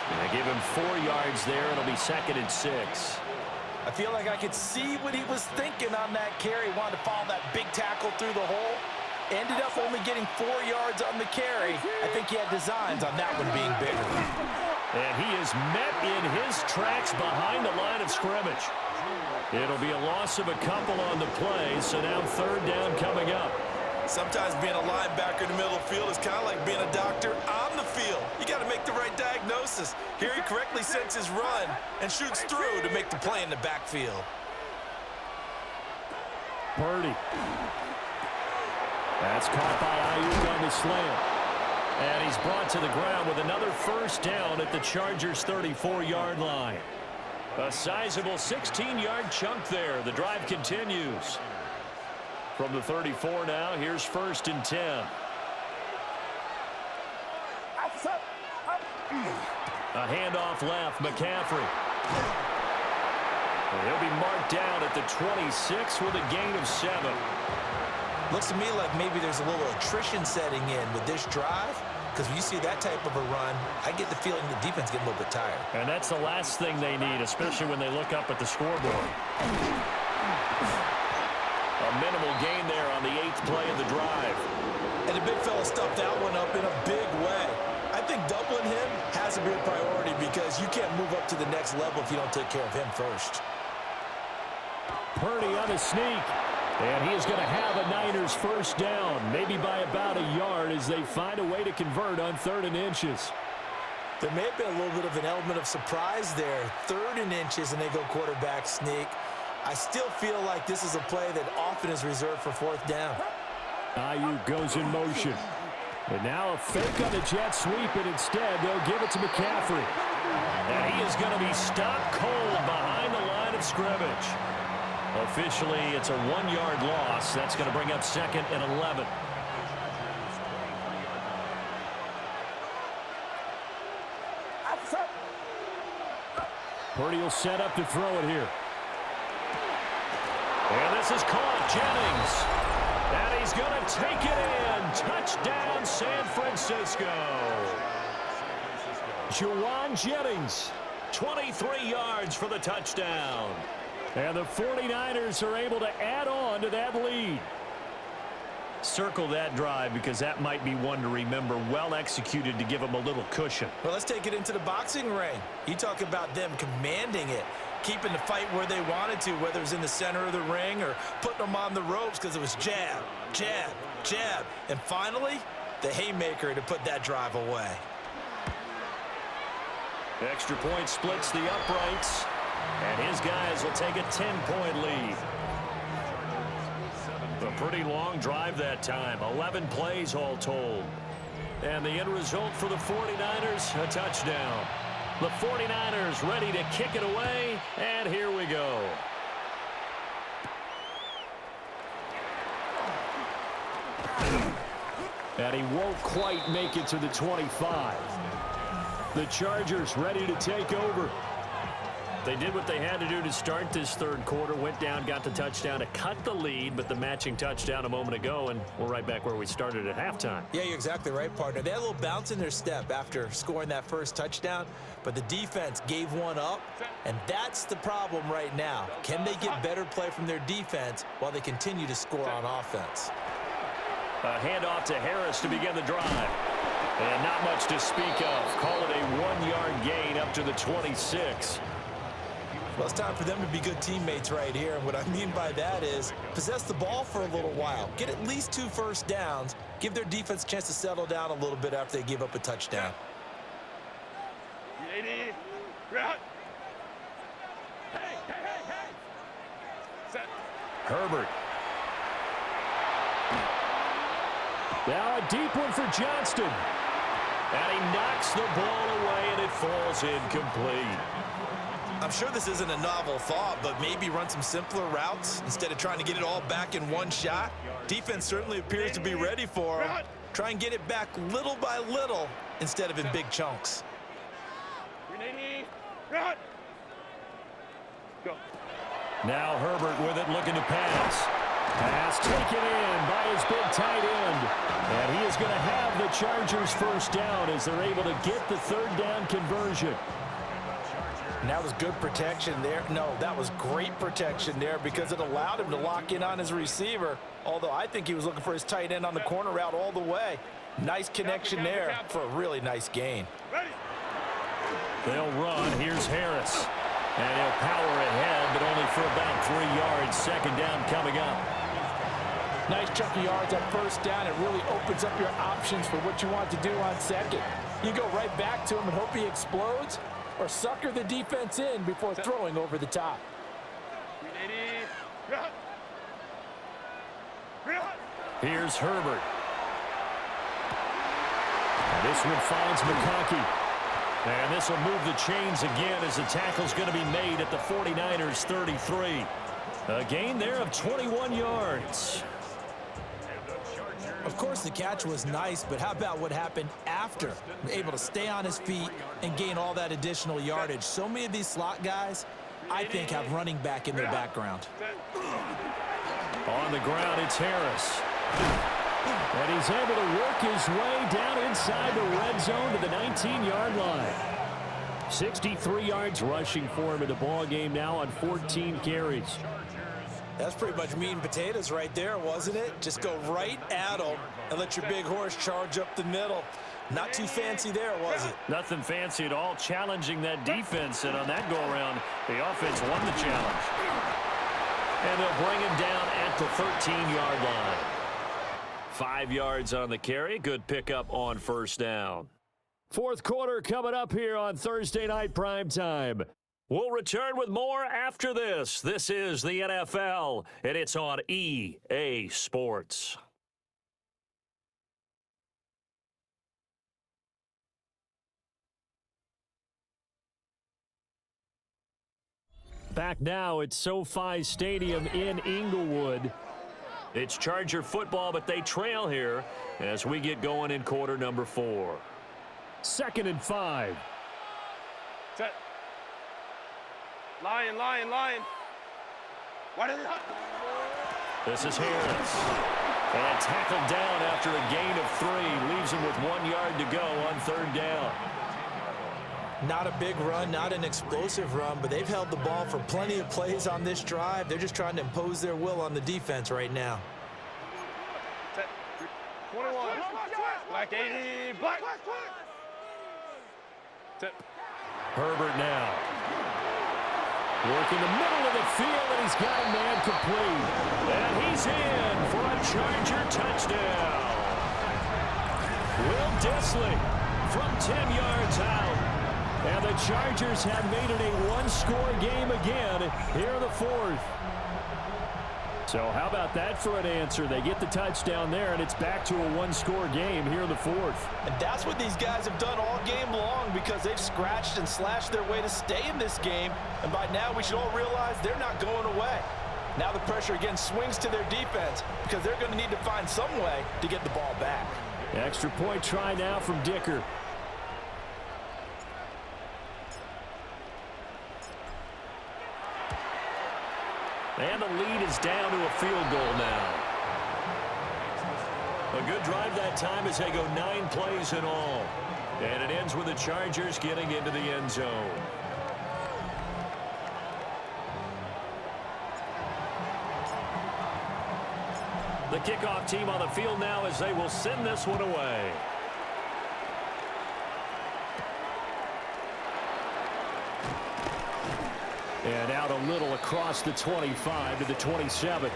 Speaker 1: And they give him 4 yards there. It'll be 2nd and 6.
Speaker 2: I feel like I could see what he was thinking on that carry. Wanted to follow that big tackle through the hole. Ended up only getting 4 yards on the carry. I think he had designs on that one being bigger.
Speaker 1: And he is met in his tracks behind the line of scrimmage. It'll be a loss of a couple on the play, so now 3rd down coming up.
Speaker 2: Sometimes being a linebacker in the middle of the field is kind of like being a doctor on the field. You got to make the right diagnosis. Here he correctly sets his run and shoots through to make the play in the backfield.
Speaker 1: Purdy. That's caught by Ayuk on the slant. And he's brought to the ground with another first down at the Chargers' 34-yard line. A sizable 16-yard chunk there. The drive continues. From the 34 now, here's 1st and 10. A handoff left, McCaffrey. And he'll be marked down at the 26 with a gain of 7.
Speaker 2: Looks to me like maybe there's a little attrition setting in with this drive, because when you see that type of a run, I get the feeling the defense getting a little bit tired.
Speaker 1: And that's the last thing they need, especially when they look up at the scoreboard. A minimal gain there on the 8th play of the drive.
Speaker 2: And the big fella stuffed that one up in a big way. I think doubling him has to be a priority, because you can't move up to the next level if you don't take care of him first.
Speaker 1: Purdy on a sneak. And he is going to have a Niners first down, maybe by about a yard as they find a way to convert on 3rd and inches.
Speaker 2: There may have been a little bit of an element of surprise there. 3rd and inches, and they go quarterback sneak. I still feel like this is a play that often is reserved for fourth down.
Speaker 1: Ayuk goes in motion. And now a fake on the jet sweep, and instead they'll give it to McCaffrey.
Speaker 5: And he is going to be stopped cold behind the line of scrimmage. Officially, it's a 1-yard loss. That's going to bring up 2nd and 11.
Speaker 1: Purdy will set up to throw it here.
Speaker 5: And this is caught. Jennings. And he's going to take it in. Touchdown, San Francisco.
Speaker 1: Juwan Jennings.
Speaker 5: 23 yards for the touchdown.
Speaker 1: And the 49ers are able to add on to that lead.
Speaker 5: Circle that drive because that might be one to remember. Well executed to give them a little cushion.
Speaker 2: Well, let's take it into the boxing ring. You talk about them commanding it, keeping the fight where they wanted to, whether it was in the center of the ring or putting them on the ropes because it was jab, jab, jab. And finally, the haymaker to put that drive away.
Speaker 5: Extra point splits the uprights. And his guys will take a 10-point lead. A pretty long drive that time. 11 plays all told. And the end result for the 49ers, a touchdown. The 49ers ready to kick it away, and here we go.
Speaker 1: And he won't quite make it to the 25. The Chargers ready to take over.
Speaker 5: They did what they had to do to start this third quarter. Went down, got the touchdown to cut the lead, but the matching touchdown a moment ago, and we're right back where we started at halftime.
Speaker 2: Yeah, you're exactly right, partner. They had a little bounce in their step after scoring that first touchdown, but the defense gave one up, and that's the problem right now. Can they get better play from their defense while they continue to score on offense?
Speaker 5: A handoff to Harris to begin the drive. And not much to speak of. Call it a 1-yard gain up to the 26.
Speaker 2: Well, it's time for them to be good teammates right here. And what I mean by that is possess the ball for a little while. Get at least 2 first downs. Give their defense a chance to settle down a little bit after they give up a touchdown.
Speaker 4: Hey, set.
Speaker 1: Herbert. Now a deep one for Johnston.
Speaker 5: And he knocks the ball away, and it falls incomplete.
Speaker 2: I'm sure this isn't a novel thought, but maybe run some simpler routes instead of trying to get it all back in one shot. Defense certainly appears to be ready for them. Try and get it back little by little instead of in big chunks.
Speaker 4: Go.
Speaker 1: Now Herbert with it, looking to pass. Pass taken in by his big tight end. And he is going to have the Chargers first down as they're able to get the third down conversion.
Speaker 2: And that was good protection there. No, that was great protection there because it allowed him to lock in on his receiver, although I think he was looking for his tight end on the corner route all the way. Nice connection there for a really nice gain.
Speaker 1: They'll run. Here's Harris. And he'll power ahead, but only for about 3 yards. Second down coming up.
Speaker 8: Nice chunk of yards at first down. It really opens up your options for what you want to do on second. You go right back to him and hope he explodes, or sucker the defense in before throwing over the top.
Speaker 1: Here's Herbert. And this one finds McConkey. And this will move the chains again as the tackle's going to be made at the 49ers 33. A gain there of 21 yards.
Speaker 2: Of course, the catch was nice, but how about what happened after? Able to stay on his feet and gain all that additional yardage. So many of these slot guys, I think, have running back in their background.
Speaker 1: On the ground, it's Harris. And he's able to work his way down inside the red zone to the 19-yard line. 63 yards rushing for him in the ball game now on 14 carries.
Speaker 2: That's pretty much meat and potatoes right there, wasn't it? Just go right at him and let your big horse charge up the middle. Not too fancy there, was it?
Speaker 5: Nothing fancy at all, challenging that defense, and on that go-around, the offense won the challenge. And they'll bring him down at the 13-yard line. 5 yards on the carry. Good pickup on first down.
Speaker 1: Fourth quarter coming up here on Thursday Night Primetime.
Speaker 5: We'll return with more after this. This is the NFL, and it's on EA Sports. Back now at SoFi Stadium in Inglewood. It's Charger football, but they trail here as we get going in quarter number 4.
Speaker 1: 2nd and 5.
Speaker 4: Set. Lion. Why did it hot?
Speaker 5: This is Harris. And tackled down after a gain of 3. Leaves him with 1 yard to go on 3rd down.
Speaker 8: Not a big run, not an explosive run, but they've held the ball for plenty of plays on this drive. They're just trying to impose their will on the defense right now.
Speaker 4: Set. 21. Black 80. Black. Set.
Speaker 1: Herbert now. Working the middle of the field, and he's got a man complete. And he's in for a Charger touchdown. Will Dissly from 10 yards out. And the Chargers have made it a one-score game again here in the 4th. So how about that for an answer? They get the touchdown there, and it's back to a one-score game here in the 4th.
Speaker 2: And that's what these guys have done all game long because they've scratched and slashed their way to stay in this game. And by now, we should all realize they're not going away. Now the pressure again swings to their defense because they're going to need to find some way to get the ball back.
Speaker 1: Extra point try now from Dicker.
Speaker 5: And the lead is down to a field goal now. A good drive that time as they go 9 plays in all. And it ends with the Chargers getting into the end zone. The kickoff team on the field now as they will send this one away.
Speaker 1: And out a little across the 25 to the 27.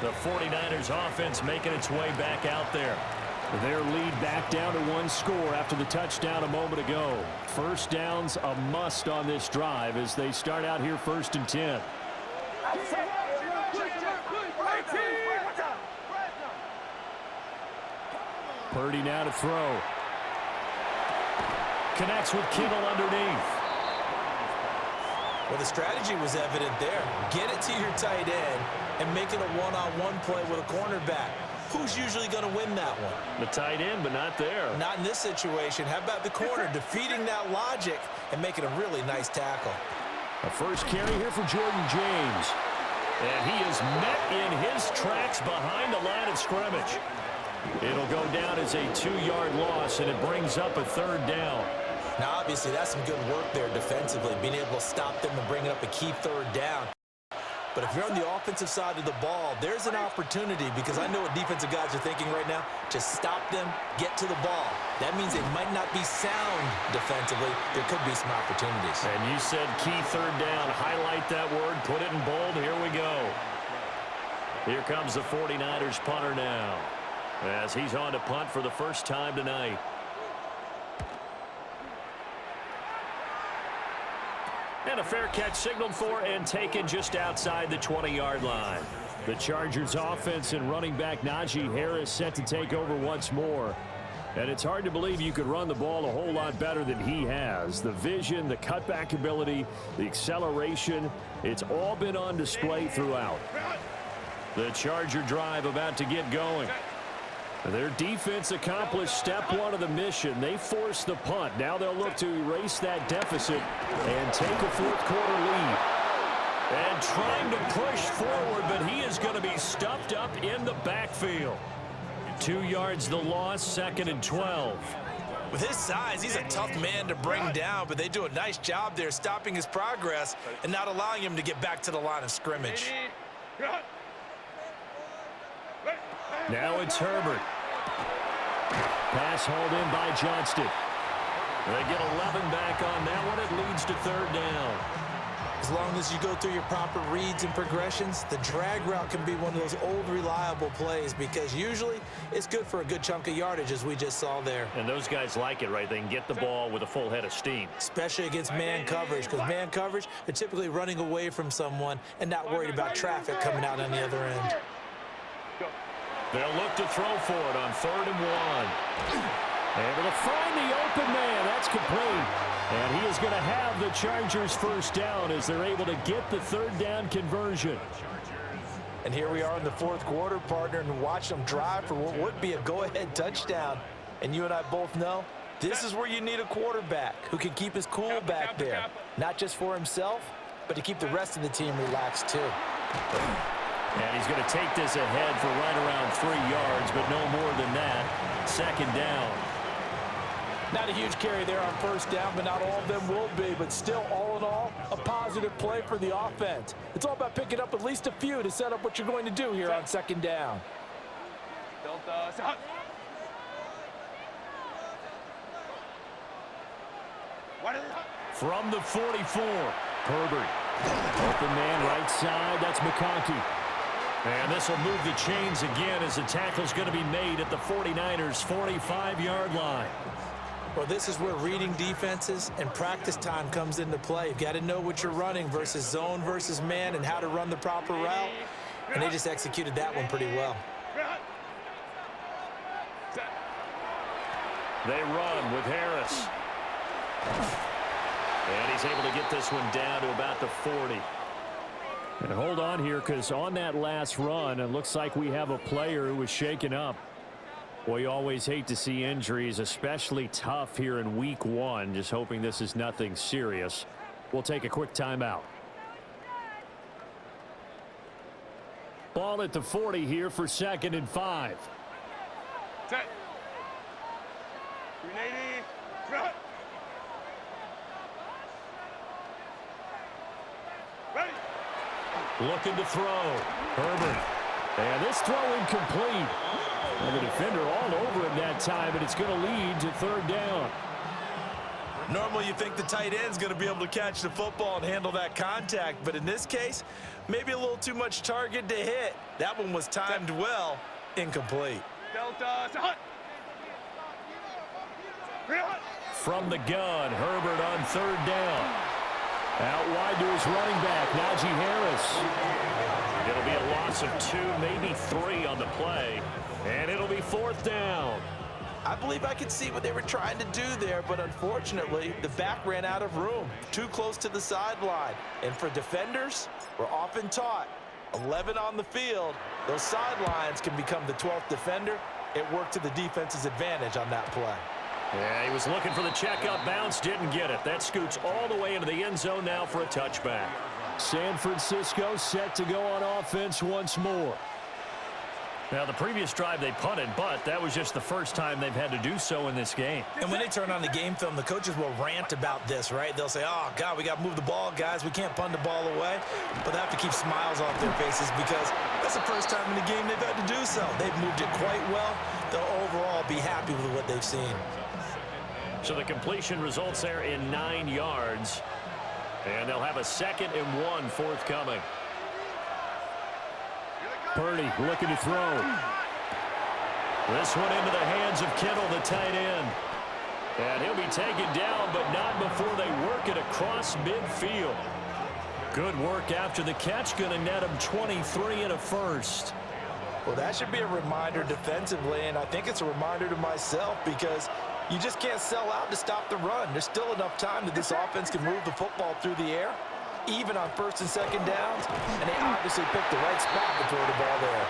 Speaker 5: The 49ers offense making its way back out there.
Speaker 1: Their lead back down to 1 score after the touchdown a moment ago. First down's a must on this drive as they start out here 1st and 10. Purdy now to throw. Connects with Kittle underneath.
Speaker 8: Well, the strategy was evident there. Get it to your tight end and make it a one-on-one play with a cornerback. Who's usually going to win that one?
Speaker 5: The tight end, but not there.
Speaker 8: Not in this situation. How about the corner defeating that logic and making a really nice tackle?
Speaker 1: A first carry here for Jordan James.
Speaker 5: And he is met in his tracks behind the line of scrimmage. It'll go down as a 2-yard loss, and it brings up a 3rd down.
Speaker 8: Now, obviously, that's some good work there defensively, being able to stop them and bringing up a key 3rd down. But if you're on the offensive side of the ball, there's an opportunity because I know what defensive guys are thinking right now. Just stop them, get to the ball. That means they might not be sound defensively. There could be some opportunities.
Speaker 5: And you said key 3rd down. Highlight that word. Put it in bold. Here we go. Here comes the 49ers punter now as he's on to punt for the first time tonight. And a fair catch signaled for and taken just outside the 20-yard line.
Speaker 1: The Chargers offense and running back Najee Harris set to take over once more. And it's hard to believe you could run the ball a whole lot better than he has. The vision, the cutback ability, the acceleration, it's all been on display throughout. The Charger drive about to get going. Their defense accomplished step 1 of the mission. They forced the punt. Now they'll look to erase that deficit and take a 4th quarter lead.
Speaker 5: And trying to push forward, but he is going to be stuffed up in the backfield. 2 yards the loss, 2nd and 12.
Speaker 8: With his size, he's a tough man to bring down, but they do a nice job there stopping his progress and not allowing him to get back to the line of scrimmage.
Speaker 1: Now it's Herbert. Pass hauled in by Johnston.
Speaker 5: They get 11 back on that one. It leads to 3rd down.
Speaker 8: As long as you go through your proper reads and progressions, the drag route can be one of those old reliable plays because usually it's good for a good chunk of yardage, as we just saw there.
Speaker 5: And those guys like it, right? They can get the ball with a full head of steam.
Speaker 8: Especially against man coverage, because man coverage, they're typically running away from someone and not worried about traffic coming out on the other end.
Speaker 1: They'll look to throw for it on 3rd and 1. Able to find the open man. That's complete. And he is going to have the Chargers first down as they're able to get the 3rd down conversion.
Speaker 8: And here we are in the 4th quarter, partner, and watch them drive for what would be a go-ahead touchdown. And you and I both know this is where you need a quarterback who can keep his cool back there, not just for himself, but to keep the rest of the team relaxed too.
Speaker 1: And he's going to take this ahead for right around 3 yards, but no more than that. 2nd down.
Speaker 8: Not a huge carry there on 1st down, but not all of them will be. But still, all in all, a positive play for the offense. It's all about picking up at least a few to set up what you're going to do here on 2nd down.
Speaker 1: From the 44, Herbert. Open man right side, that's McConkey. And this will move the chains again as the tackle's going to be made at the 49ers' 45-yard line.
Speaker 8: Well, this is where reading defenses and practice time comes into play. You've got to know what you're running versus zone versus man and how to run the proper route. And they just executed that one pretty well.
Speaker 1: They run with Harris. And he's able to get this one down to about the 40. And hold on here, because on that last run, it looks like we have a player who was shaken up. Well, you always hate to see injuries, especially tough here in week 1. Just hoping this is nothing serious. We'll take a quick timeout. Ball at the 40 here for 2nd and 5.
Speaker 4: Set. 380. Front. Ready.
Speaker 1: Looking to throw. Herbert. And this throw incomplete. And the defender all over him that time, and it's going to lead to 3rd down.
Speaker 2: Normally you think the tight end's going to be able to catch the football and handle that contact, but in this case, maybe a little too much target to hit. That one was timed well, incomplete.
Speaker 4: Delta. Hut.
Speaker 1: From the gun, Herbert on 3rd down. Out wide to his running back, Najee Harris. It'll be a loss of 2, maybe 3 on the play, and it'll be 4th down.
Speaker 8: I believe I could see what they were trying to do there, but unfortunately, the back ran out of room, too close to the sideline. And for defenders, we're often taught, 11 on the field, those sidelines can become the 12th defender. It worked to the defense's advantage on that play.
Speaker 1: Yeah, he was looking for the check-up bounce, didn't get it. That scoots all the way into the end zone now for a touchback. San Francisco set to go on offense once more. Now, the previous drive they punted, but that was just the first time they've had to do so in this game.
Speaker 8: And when they turn on the game film, the coaches will rant about this, right? They'll say, oh, God, we got to move the ball, guys. We can't punt the ball away. But they have to keep smiles off their faces because that's the first time in the game they've had to do so. They've moved it quite well. They'll overall be happy with what they've seen.
Speaker 1: So the completion results there in 9 yards. And they'll have a 2nd and 1 forthcoming. Purdy looking to throw. This one into the hands of Kittle, the tight end. And he'll be taken down, but not before they work it across midfield. Good work after the catch. Going to net him 23 and a first.
Speaker 8: Well, that should be a reminder defensively, and I think it's a reminder to myself because you just can't sell out to stop the run. There's still enough time that this offense can move the football through the air, even on 1st and 2nd downs, and they obviously picked the right spot to throw the ball there.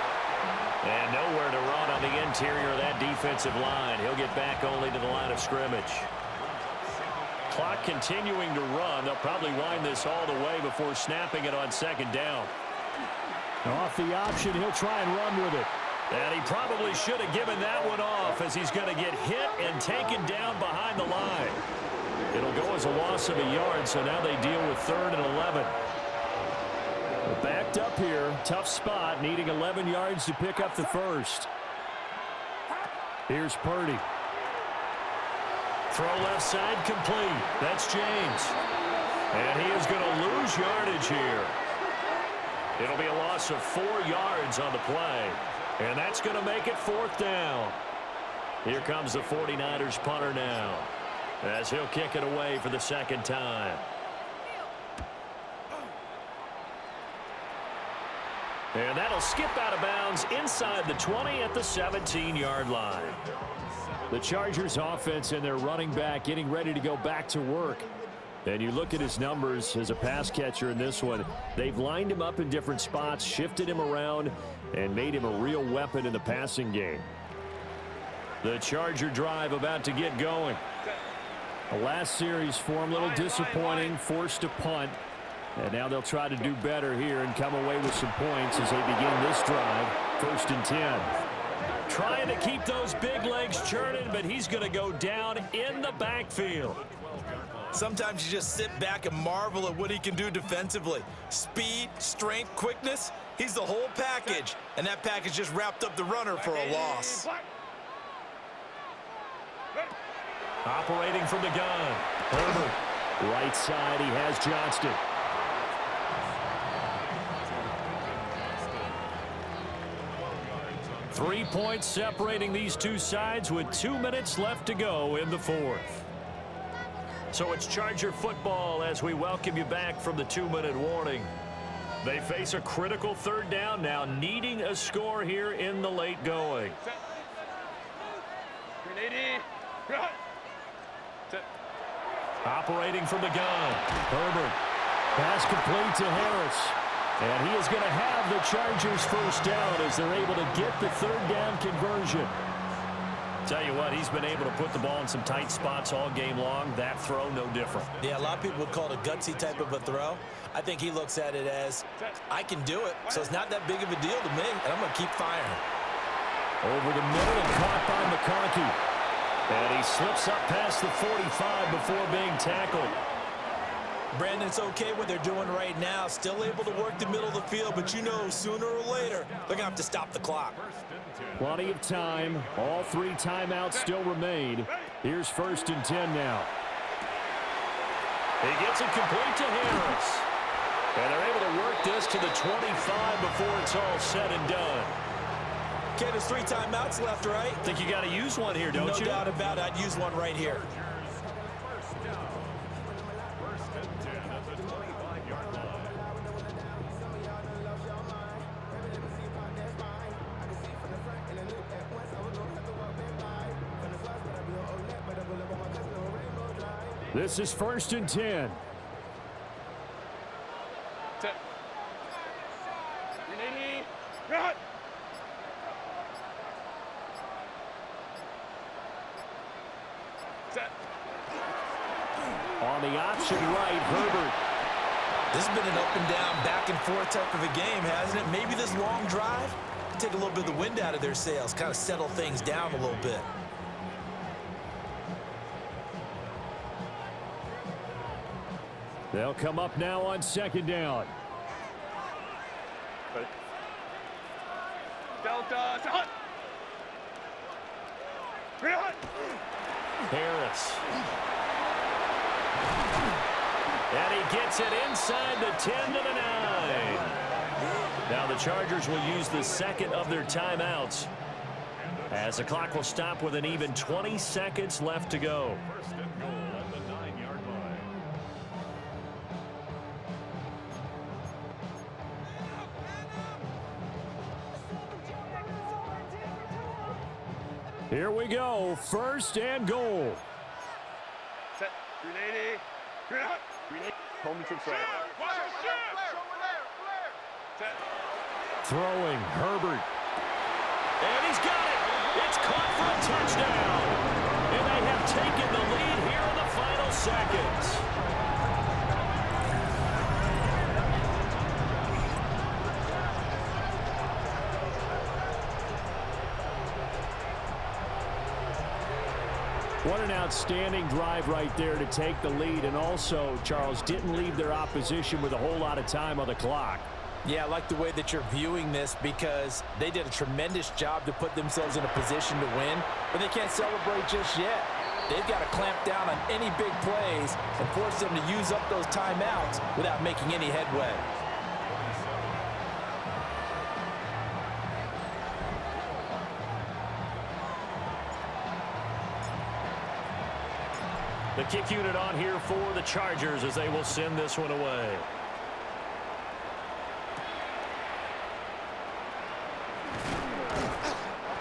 Speaker 1: And nowhere to run on the interior of that defensive line. He'll get back only to the line of scrimmage. Clock continuing to run. They'll probably wind this all the way before snapping it on 2nd down. Off the option, he'll try and run with it. And he probably should have given that one off as he's going to get hit and taken down behind the line. It'll go as a loss of a yard, so now they deal with 3rd and 11. They're backed up here. Tough spot, needing 11 yards to pick up the first. Here's Purdy. Throw left side complete. That's James.
Speaker 5: And he is going to lose yardage here. It'll be a loss of 4 yards on the play. And that's going to make it 4th down. Here comes the 49ers punter now, as he'll kick it away for the 2nd time. And that'll skip out of bounds inside the 20 at the 17-yard line. The Chargers offense and their running back getting ready to go back to work. And you look at his numbers as a pass catcher in this one. They've lined him up in different spots, shifted him around, and made him a real weapon in the passing game. The Charger drive about to get going. The last series for him, a little disappointing, forced to punt. And now they'll try to do better here and come away with some points as they begin this drive. 1st and 10. Trying to keep those big legs churning, but he's going to go down in the backfield.
Speaker 2: Sometimes you just sit back and marvel at what he can do defensively. Speed, strength, quickness, he's the whole package. And that package just wrapped up the runner for a loss.
Speaker 1: Operating from the gun. Herbert. Right side, he has Johnston. Three points separating these two sides with 2 minutes left to go in the 4th. So it's Charger football as we welcome you back from the 2-minute warning. They face a critical 3rd down now, needing a score here in the late going. Operating from the gun. Herbert. Pass complete to Harris. And he is going to have the Chargers 1st down as they're able to get the 3rd down conversion. Tell you what, he's been able to put the ball in some tight spots all game long. That throw, no different.
Speaker 2: Yeah, a lot of people would call it a gutsy type of a throw. I think he looks at it as, I can do it, so it's not that big of a deal to me, and I'm going to keep firing.
Speaker 1: Over the middle and caught by McConkey. And he slips up past the 45 before being tackled.
Speaker 2: Brandon, it's okay what they're doing right now. Still able to work the middle of the field, but you know sooner or later they're going to have to stop the clock.
Speaker 1: Plenty of time. All 3 timeouts still remain. Here's 1st and 10 now. He gets it complete to Harris. And they're able to work this to the 25 before it's all said and done.
Speaker 2: Okay, there's 3 timeouts left, right?
Speaker 1: Think you got to use one here, don't you?
Speaker 2: No doubt about it. I'd use one right here.
Speaker 1: This is 1st and 10. On the option right, Herbert.
Speaker 2: This has been an up and down, back and forth type of a game, hasn't it? Maybe this long drive take a little bit of the wind out of their sails, kind of settle things down a little bit.
Speaker 1: They'll come up now on 2nd down.
Speaker 4: Delta to Hunt.
Speaker 1: Harris. And he gets it inside the 10 to the 9. Now the Chargers will use the 2nd of their timeouts as the clock will stop with an even 20 seconds left to go.
Speaker 3: 1st and goal at the 9-yard line.
Speaker 1: Here we go. 1st and goal.
Speaker 4: Set. 380. Home to try. Set.
Speaker 1: Throwing, Herbert. And he's got it. It's caught for a touchdown. And they have taken the lead here in the final seconds. What an outstanding drive right there to take the lead. And also, Charles, didn't leave their opposition with a whole lot of time on the clock.
Speaker 2: Yeah, I like the way that you're viewing this because they did a tremendous job to put themselves in a position to win, but they can't celebrate just yet. They've got to clamp down on any big plays and force them to use up those timeouts without making any headway.
Speaker 5: The kick unit on here for the Chargers as they will send this one away.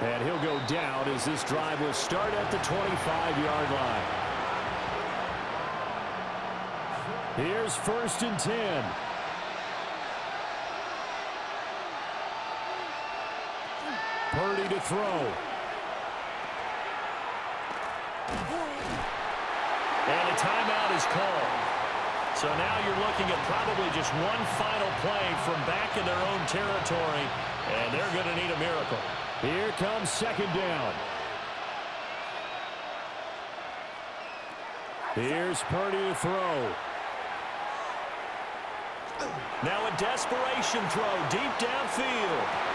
Speaker 5: And he'll go down as this drive will start at the 25-yard line. Here's 1st and 10. Purdy to throw. And a timeout is called. So now you're looking at probably just one final play from back in their own territory, and they're going to need a miracle. Here comes 2nd down. Here's Purdy to throw. Now a desperation throw deep downfield.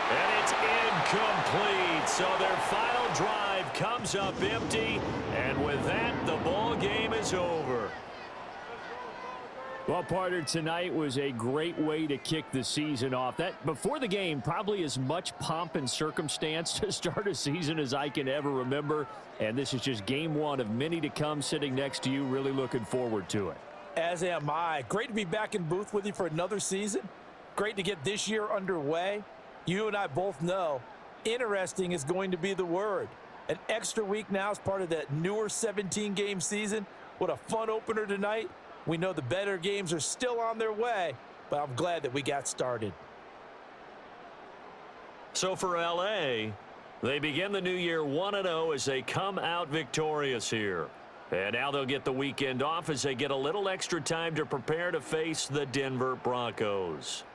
Speaker 5: And it's incomplete. So their final drive comes up empty. And with that, the ball game is over. Well, partner, tonight was a great way to kick the season off. That before the game, probably as much pomp and circumstance to start a season as I can ever remember. And this is just game one of many to come sitting next to you. Really looking forward to it.
Speaker 2: As am I. Great to be back in booth with you for another season. Great to get this year underway. You and I both know interesting is going to be the word. An extra week now as part of that newer 17-game season. What a fun opener tonight. We know the better games are still on their way, but I'm glad that we got started.
Speaker 5: So for L.A., they begin the new year 1-0 as they come out victorious here. And now they'll get the weekend off as they get a little extra time to prepare to face the Denver Broncos.